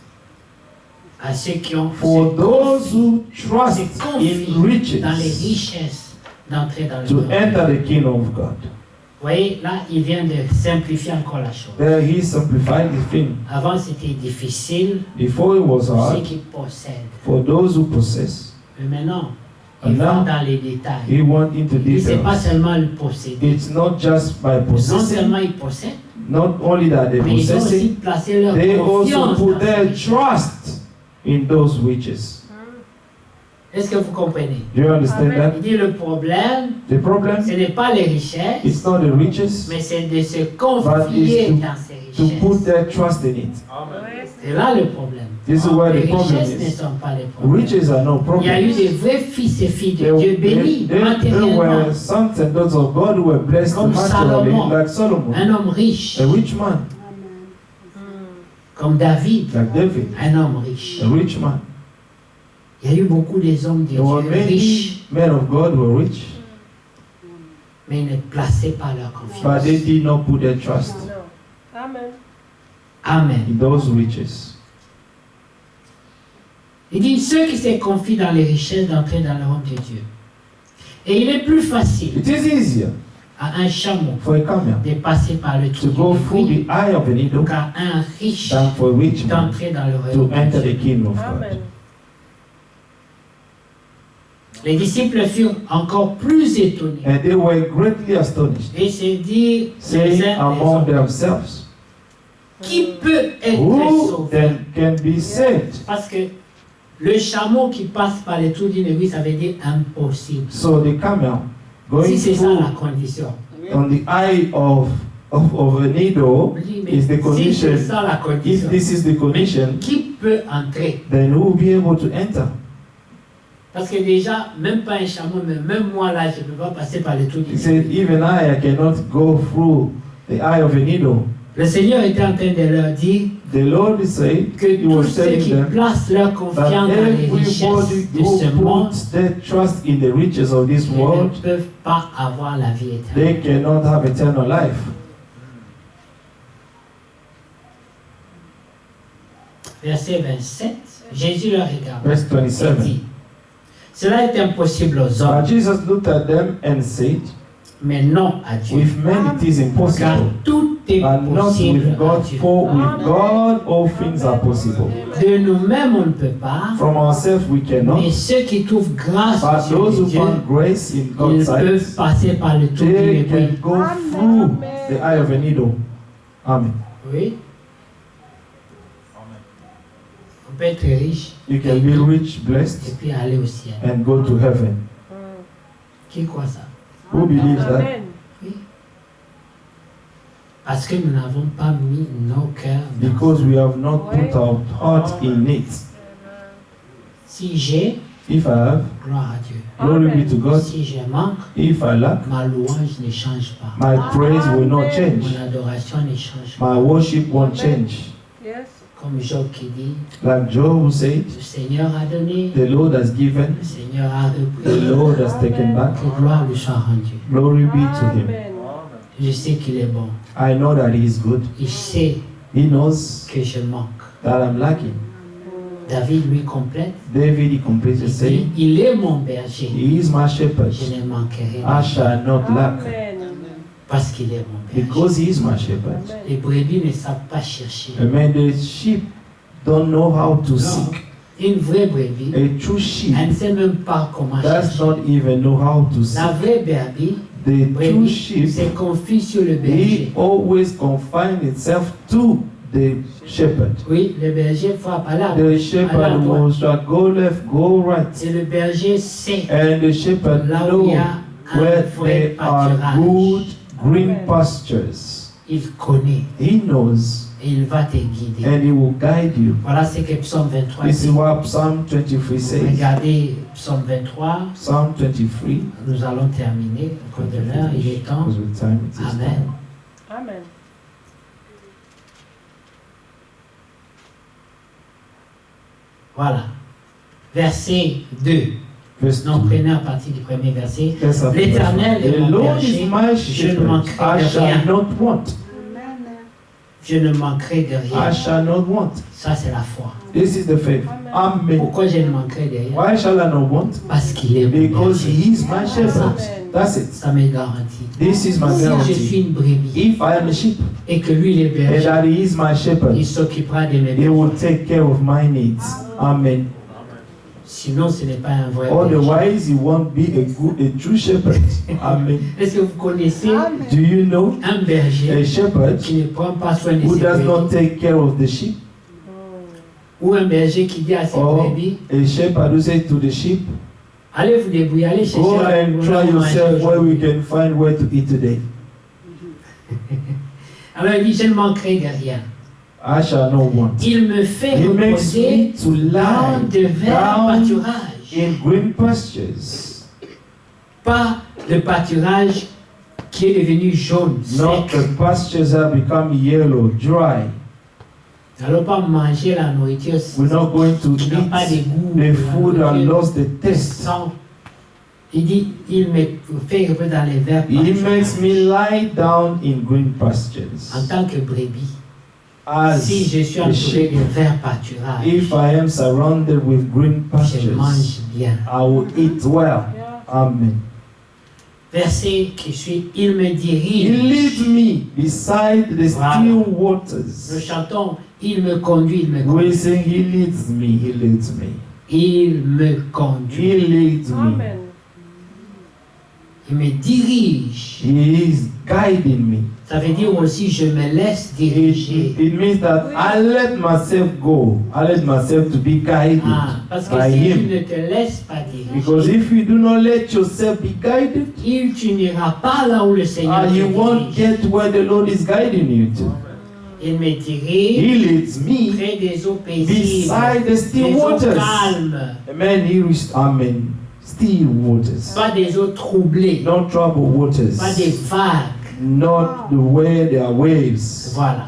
S1: à ceux qui ont
S3: for
S1: se
S3: those
S1: confient-
S3: who trust
S1: se confient
S3: in
S1: dans les
S3: riches
S1: richesses d'entrer dans le
S3: to
S1: royaume.
S3: enter the kingdom of God.
S1: Vous voyez, là, il vient de simplifier encore la chose.
S3: There he simplified the thing.
S1: Avant, c'était difficile
S3: Before it was
S1: pour ceux
S3: hard
S1: qui possèdent.
S3: for those who possess.
S1: Mais maintenant,
S3: And
S1: il va
S3: now,
S1: dans les détails.
S3: he went into
S1: Il ne sait pas
S3: details.
S1: seulement le posséder.
S3: It's not just by
S1: Non
S3: possessing,
S1: seulement ils possèdent,
S3: not only that they
S1: mais ils ont aussi
S3: possessing,
S1: placé leur
S3: they also
S1: confiance
S3: put
S1: dans
S3: their
S1: ces richesses.
S3: trust in those riches.
S1: Est-ce que vous comprenez?
S3: Do you understand
S2: Amen.
S3: that?
S1: Il dit le problème,
S3: The problem,
S1: ce n'est pas les richesses,
S3: it's not the riches,
S1: mais c'est de se confier
S3: But it's
S1: dans ces
S3: to put
S1: richesses.
S3: their trust in it.
S2: Ouais.
S1: C'est là le problème.
S3: This is where
S1: Les
S3: the problem
S1: richesses ne
S3: is.
S1: sont pas les problèmes.
S3: Riches are no
S1: Il y a eu
S3: problem.
S1: des vrais fils et filles de Dieu bénis
S3: There
S1: matériellement.
S3: were sons and daughters of God who were blessed
S1: Comme
S3: materially,
S1: Salomon.
S3: like Solomon,
S1: Un homme riche,
S3: a rich man,
S1: comme David,
S3: like David,
S1: un homme riche.
S3: a rich man.
S1: Il y a eu beaucoup des hommes de
S3: There were
S1: Dieu
S3: many
S1: riches,
S3: men of God who were rich,
S1: mais ils ne plaçaient pas leur
S3: but
S1: confiance.
S3: they did not put their trust
S2: Non. Amen.
S1: Amen.
S3: in those riches.
S1: Il dit ceux qui se confient dans les richesses d'entrer dans le royaume de Dieu. Et il est plus facile
S3: It is easier
S1: à un chameau
S3: for a camel
S1: de passer par le trou
S3: to go
S1: du
S3: through
S1: puits
S3: the eye of a needle
S1: qu'à un riche
S3: than for a rich man
S1: d'entrer dans le
S3: to
S1: royaume de
S3: enter
S1: Dieu.
S3: the kingdom of God.
S2: Amen.
S1: Les disciples furent encore plus étonnés
S3: And they were greatly astonished,
S1: et se dirent les
S3: saying
S1: uns les
S3: among
S1: autres,
S3: themselves,
S1: qui peut être
S3: who
S1: sauvé?
S3: then can be saved?
S1: Parce que le chameau qui passe par le trou d'une aiguille, ça veut dire impossible.
S3: So the camel going
S1: Si c'est ça la
S3: through
S1: condition.
S3: on the eye of a needle,
S1: Je dis, mais
S3: is the
S1: si
S3: condition.
S1: c'est ça la
S3: If
S1: condition,
S3: this is the condition,
S1: qui peut entrer?
S3: then who will be able to enter?
S1: Parce que déjà, même pas un chameau, mais même moi là, je ne peux pas passer par le trou
S3: He
S1: d'une
S3: said,
S1: aiguille.
S3: even I cannot go through the eye of a needle.
S1: Le Seigneur était en train de leur dire
S3: The Lord said,
S1: que
S3: He
S1: tous
S3: was
S1: ceux
S3: telling
S1: qui
S3: them
S1: placent leur confiance
S3: that
S1: dans les
S3: everybody
S1: richesses de
S3: who
S1: ce monde
S3: puts their trust in the riches of this
S1: ne
S3: world,
S1: peuvent pas avoir la vie éternelle.
S3: they cannot have eternal life.
S1: Verset 27, Jésus leur regarde
S3: Verse
S1: et
S3: 27.
S1: dit, cela est impossible aux
S3: But
S1: hommes,
S3: Jesus looked at them and said,
S1: mais non à Dieu.
S3: with men it is
S1: Car
S3: impossible,
S1: tout est
S3: but not
S1: possible
S3: with
S1: à
S3: God,
S1: Dieu.
S3: for with God all things are possible.
S1: De nous-mêmes, on ne peut pas,
S3: From ourselves we cannot,
S1: mais ceux qui trouvent grâce
S3: but
S1: aux
S3: those
S1: yeux de
S3: who
S1: Dieu,
S3: find grace in
S1: ils
S3: God's
S1: peuvent
S3: sight,
S1: passer par le trou d'une
S3: they
S1: aiguille.
S3: can go through the eye of a needle. Amen.
S1: Oui. On peut être riche
S3: You can be rich,
S1: et
S3: blessed,
S1: puis aller au ciel.
S3: and go to heaven.
S1: Qui croit ça?
S3: Who believes that?
S2: Amen.
S1: Oui. Parce que nous n'avons pas mis nos cœurs dans
S3: Because
S1: ça.
S3: we have not put our heart in it.
S1: Si j'ai,
S3: If I have,
S1: gloire à Dieu.
S3: glory be to God.
S1: Si je manque,
S3: If I lack,
S1: ma louange ne change pas.
S3: my praise will not change.
S1: Mon adoration ne change pas.
S3: My worship won't change.
S2: Yes.
S1: Comme Job qui dit,
S3: Like Job who said,
S1: le Seigneur a donné,
S3: the Lord has given,
S1: le Seigneur a
S3: the
S1: repris.
S3: Lord has taken back.
S1: Que gloire lui soit rendue.
S3: Glory be to him.
S2: Amen.
S1: Je sais qu'il est bon.
S3: I know that he is good.
S1: Il sait
S3: He knows
S1: que je manque.
S3: that I'm lacking.
S1: David lui complète.
S3: David, he completely
S1: Il dit,
S3: said,
S1: il est mon berger.
S3: he is my shepherd.
S1: Je ne manquerai
S3: I
S1: rien.
S3: shall not lack.
S2: Amen.
S1: Parce qu'il est mon berger.
S3: Because he is my shepherd.
S1: Les brebis ne savent pas chercher.
S3: Amen. The sheep don't know how to seek.
S1: Une vraie brebis,
S3: A true sheep
S1: elle ne sait même pas comment
S3: does
S1: chercher.
S3: not even know how to seek.
S1: La vraie brebis,
S3: The true sheep,
S1: se confie sur le
S3: he
S1: berger.
S3: always confines itself to the shepherd.
S1: Oui, le berger frappe à la
S3: The
S1: aller à
S3: shepherd
S1: droite.
S3: will shall go left, go right.
S1: Et le berger sait
S3: And the shepherd
S1: là où
S3: knows
S1: il y a un
S3: where
S1: vrai
S3: there are
S1: pâturage.
S3: good green
S2: Amen.
S1: Il
S3: pastures.
S1: connaît
S3: He knows
S1: et il va te guider.
S3: and he will guide you.
S1: Voilà ce que Psaume 23
S3: This is
S1: dit.
S3: what Psalm 23 says.
S1: Regardez Psaume 23.
S3: Psalm 23.
S1: Nous allons terminer. Au cours de l'heure, il est temps.
S3: Because with time it is
S1: Amen.
S3: time.
S2: Amen.
S1: Voilà. Verset 2.
S3: Verse 2.
S1: Non, prenez à partir du premier verset.
S3: Let's have
S1: L'Éternel
S3: the
S1: est mon
S3: Lord is
S1: berger,
S3: my
S1: je ne
S3: shepherd.
S1: manquerai
S3: I
S1: de
S3: shall
S1: rien.
S3: not want.
S1: Je ne manquerai de rien.
S3: I shall not want.
S1: Ça, c'est la foi.
S3: This is the faith. Amen.
S1: Pourquoi je ne manquerai de rien?
S3: Why shall I not want?
S1: Parce qu'il est mon
S3: Because
S1: berger.
S3: he is my shepherd. That's it.
S1: Ça me garantit.
S3: This is my
S1: Si je suis
S3: guarantee.
S1: une brebis
S3: If I am a sheep
S1: et que lui, il est
S3: and
S1: berger,
S3: that he is my shepherd,
S1: il s'occupera de mes
S3: he
S1: bergers.
S3: will take care of my needs. Amen.
S1: Sinon, ce n'est pas un vrai berger.
S3: Otherwise, he won't be a true shepherd. Amen.
S1: Est-ce que vous connaissez
S3: Do you know
S1: un
S3: a
S1: berger
S3: shepherd
S1: qui ne prend pas soin de
S3: who
S1: ses
S3: does not
S1: brebis?
S3: take care of the sheep?
S1: Ou un berger qui dit à ses
S3: Or
S1: brebis,
S3: a shepherd who says to the sheep,
S1: allez vous débrouiller, allez chercher
S3: go
S1: là
S3: and
S1: où
S3: try
S1: on mange
S3: yourself where we
S1: aujourd'hui.
S3: can find where to eat today.
S1: Alors il dit, je ne manquerai de rien.
S3: I shall not want.
S1: Il me fait
S3: He makes
S1: reposer
S3: me to
S1: dans
S3: lie
S1: de verts
S3: down
S1: pâturages.
S3: in green pastures,
S1: Pas de pâturage qui est devenu jaune,
S3: not
S1: sec.
S3: the pastures have become yellow, dry.
S1: N'allons pas manger la nourriture
S3: We're not going to
S1: qui n'a pas de
S3: eat
S1: goût.
S3: the
S1: la
S3: food that
S1: nourriture
S3: lost the taste.
S1: sans. Il dit, il me fait reposer dans les verts
S3: He makes
S1: pâturages.
S3: me lie down in green
S1: En
S3: pastures.
S1: tant que brebis,
S3: As
S1: si je suis
S3: a
S1: entouré
S3: sheep,
S1: de verts pâturages,
S3: if I am surrounded with green
S1: je
S3: pastures,
S1: mange bien.
S3: I will eat well. Amen.
S1: Verset qui suit, il me
S3: He
S1: dirige.
S3: leads me beside the
S1: Wow.
S3: still
S1: Nous
S3: waters.
S1: chantons, il me conduit, il me
S3: We
S1: conduit.
S3: sing, He leads me, He leads me.
S1: Il me conduit.
S3: He leads me.
S2: Amen.
S1: Il me dirige.
S3: He is guiding me.
S1: Ça veut dire aussi, je me laisse diriger.
S3: It means that I let myself go. I let myself to be guided
S1: Ah, parce que
S3: by
S1: si tu
S3: Him.
S1: ne te laisses pas
S3: Because
S1: diriger,
S3: if you do not let yourself be guided,
S1: tu n'iras pas là où le Seigneur te
S3: you won't
S1: dirige.
S3: get where the Lord is guiding you to.
S1: Il me dirige
S3: He leads me
S1: près des eaux paisibles,
S3: beside the
S1: des
S3: still
S1: eaux
S3: waters.
S1: calmes,
S3: Amen. Amen. Still waters.
S1: pas des eaux troublées,
S3: Not troubled waters.
S1: pas des vagues,
S3: Not the way there are waves.
S1: voilà,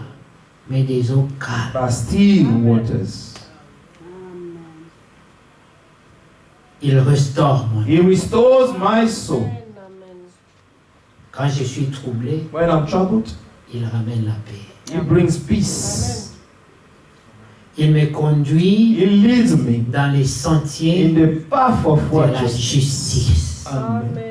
S1: mais des eaux calmes.
S3: But still waters.
S1: Il restaure mon âme.
S3: He restores my soul.
S2: Amen.
S1: Quand je suis troublé,
S3: When I'm troubled,
S1: il ramène la paix.
S3: He brings peace.
S1: Il me conduit
S3: He leads me
S1: dans les sentiers
S3: in the path of
S1: de la
S3: righteousness.
S1: justice.
S3: Amen.
S2: Amen.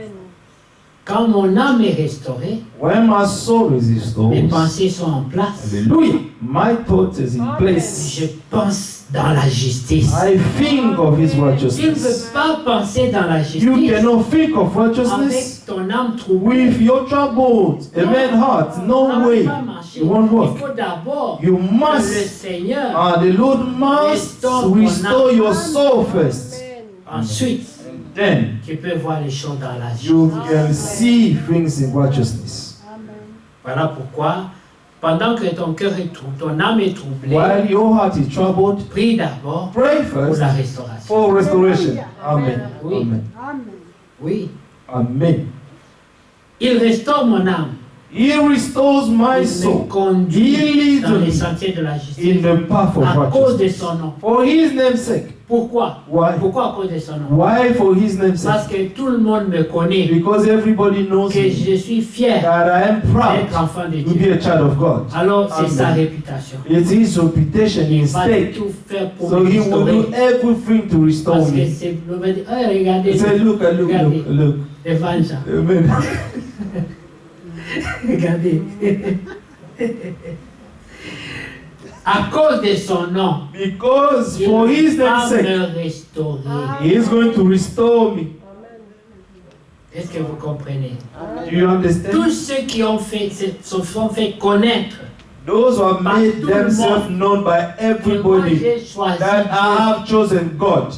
S1: Quand mon âme est restaurée,
S3: When my soul is
S1: mes
S3: restored,
S1: pensées sont en place.
S3: hallelujah, my thought is in
S2: Amen.
S3: place.
S1: Je pense dans la justice.
S3: I think of His
S1: Tu ne
S3: righteousness.
S1: peux pas penser dans la
S3: You
S1: justice
S3: cannot think of righteousness
S1: avec ton âme troublée.
S3: with your troubled, amen, heart.
S1: Ça
S3: No
S1: ne
S3: way.
S1: va pas marcher.
S3: It won't
S1: Il
S3: work.
S1: faut d'abord
S3: You
S1: que le
S3: must,
S1: Seigneur,
S3: the Lord must restore your soul first.
S2: Amen.
S1: ensuite,
S3: Then
S1: tu peux voir les choses dans la
S3: you
S1: justice.
S3: can see things in righteousness.
S1: Voilà pourquoi, pendant que ton cœur est troublé, ton âme est troublée,
S3: While your heart is troubled,
S1: prie d'abord
S3: pray
S1: pour
S3: first
S1: la restauration.
S3: for restoration. Amen.
S1: Oui.
S3: Amen.
S1: Oui,
S3: Amen.
S1: il restaure mon âme.
S3: He restores my
S1: Il me
S3: soul
S1: conduit
S3: He leads
S1: dans les
S3: me
S1: sentiers de la
S3: in
S1: justice
S3: the path of
S1: à cause de
S3: righteousness.
S1: son nom.
S3: For His name's sake.
S1: Pourquoi?
S3: Why?
S1: Pourquoi à cause de son nom?
S3: Why for His name's
S1: Parce
S3: sake?
S1: que tout le monde me connaît,
S3: Because everybody knows
S1: que
S3: me,
S1: je suis fier
S3: that I am
S1: d'être
S3: proud
S1: enfant de
S3: to be
S1: Dieu.
S3: a child of God.
S1: Alors c'est
S3: Amen.
S1: sa réputation.
S3: It's His reputation
S1: Il
S3: in
S1: va
S3: stake.
S1: tout faire pour
S3: So
S1: me
S3: He will do
S1: restaurer.
S3: everything to restore
S1: Parce que
S3: me.
S1: c'est, on va dire, oh, regardez,
S3: He said, look, look,
S1: regardez,
S3: look, look.
S1: les vengeants.
S3: Amen.
S1: Regardez. À cause de son nom,
S3: Because
S1: il
S3: for His
S1: va
S3: name's sake,
S1: me restaurer.
S3: He is going to restore me.
S1: Est-ce que vous comprenez?
S3: Do you understand?
S1: Tous ceux qui ont fait, se sont fait connaître,
S3: Those who have
S1: Par
S3: made
S1: tout le
S3: themselves known by
S1: que moi
S3: everybody,
S1: j'ai choisi
S3: that I
S1: Dieu,
S3: have chosen God.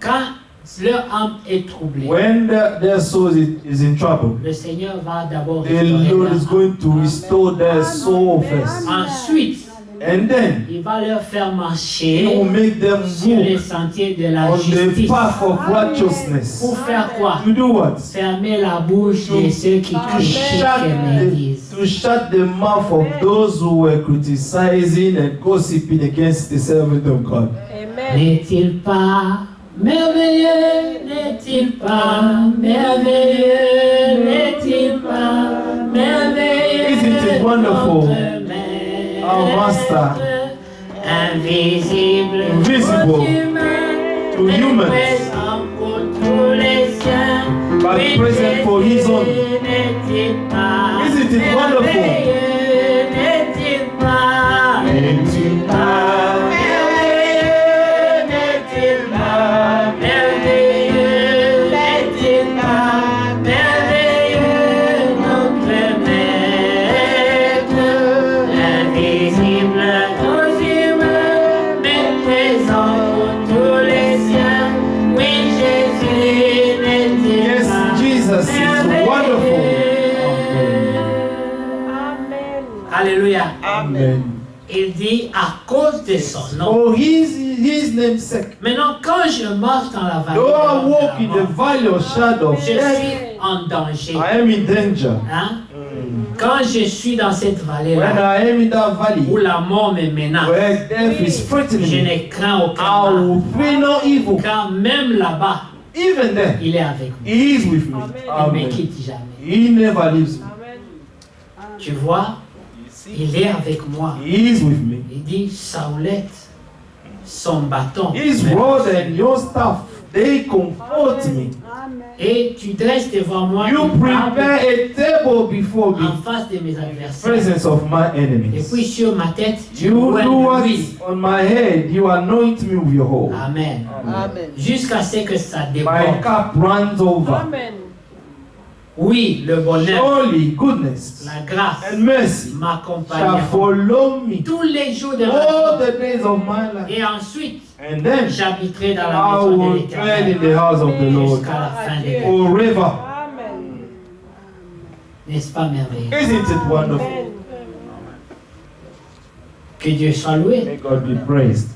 S1: quand leur âme est troublée,
S3: When their soul is in trouble,
S1: le Seigneur va d'abord
S3: the
S1: restaurer
S3: Lord
S1: leur
S3: is
S1: âme.
S3: going to restore their soul first.
S1: Ensuite,
S3: And then
S1: il va leur faire
S3: He will
S1: marcher
S3: make them
S1: sur les
S3: move
S1: sentiers de la
S3: on the
S1: justice.
S3: path of righteousness.
S1: Pour faire quoi?
S3: To do what?
S1: Fermer la bouche de ceux qui
S3: To
S1: critiquent et médisent.
S3: shut the mouth of those who were criticizing and gossiping against the servant of God.
S2: Amen.
S1: N'est-il pas Merveilleux n'est-il pas, merveilleux n'est-il pas, merveilleux.
S3: Isn't it wonderful?
S1: notre Maître,
S3: Our Master,
S1: invisible,
S3: invisible
S1: aux humains,
S3: to
S1: mais
S3: humans,
S1: présent pour tous les siens.
S3: but
S1: Oui,
S3: present for His own.
S1: Jésus n'est-il pas,
S3: Isn't it wonderful?
S1: merveilleux n'est-il pas,
S3: N'est-il pas?
S1: merveilleux n'est-il pas, merveilleux n'est-il pas, merveilleux notre Maître, invisible aux humains, mais présent pour tous les siens. Oui, Jésus n'est-il
S3: Yes,
S1: pas
S3: Jesus is wonderful.
S2: Amen.
S1: Alléluia.
S3: Amen.
S1: Il dit à cause de son nom.
S3: For His name's sake.
S1: Maintenant, quand je marche dans la vallée,
S3: Though I
S1: de
S3: walk in
S1: la
S3: the
S1: mort,
S3: valley of shadow of
S1: je
S3: death,
S1: suis en danger.
S3: I am in danger.
S1: Hein? Quand je suis dans cette
S3: When
S1: vallée-là,
S3: I am in that
S1: où
S3: valley,
S1: la mort me menace,
S3: where death is
S1: je
S3: threatening me,
S1: ne crains aucun
S3: I
S1: mal.
S3: will fear no evil.
S1: Car même là-bas,
S3: Even there,
S1: il est avec moi.
S3: He is with me.
S1: Il ne me
S3: Amen.
S1: quitte jamais.
S3: He never leaves me.
S2: Amen.
S1: Tu vois, il est avec moi.
S3: He is with me.
S1: Il dit, Saoulette, son bâton.
S3: His
S1: me
S3: rod
S1: consomme.
S3: and your staff, they comfort me.
S1: Et tu dresses devant moi
S3: You
S1: une table
S3: prepare a table before me,
S1: en face de mes
S3: in
S1: adversaires.
S3: presence of my
S1: Et
S3: enemies.
S1: puis sur ma tête, tu
S3: You
S1: ouvres
S3: do what
S1: l'huile.
S3: on my head, you anoint me with your oil.
S1: Amen.
S4: Amen.
S1: Jusqu'à ce que ça
S3: My
S1: déborde.
S3: cup runs over.
S2: Amen.
S1: Oui, le bonheur,
S3: Surely goodness
S1: la grâce
S3: and mercy shall
S1: m'accompagnent
S3: follow me
S1: tous les jours de ma
S3: all
S1: vie.
S3: the days of my life.
S1: Et ensuite,
S3: And then
S1: j'habiterai dans la
S3: I
S1: maison de
S3: will dwell in
S1: l'Éternel
S3: the house of the Lord
S1: jusqu'à la fin des temps.
S3: forever.
S2: Amen.
S1: N'est-ce pas merveilleux?
S3: Isn't it wonderful?
S2: Amen.
S1: Que Dieu soit loué.
S3: May God be praised.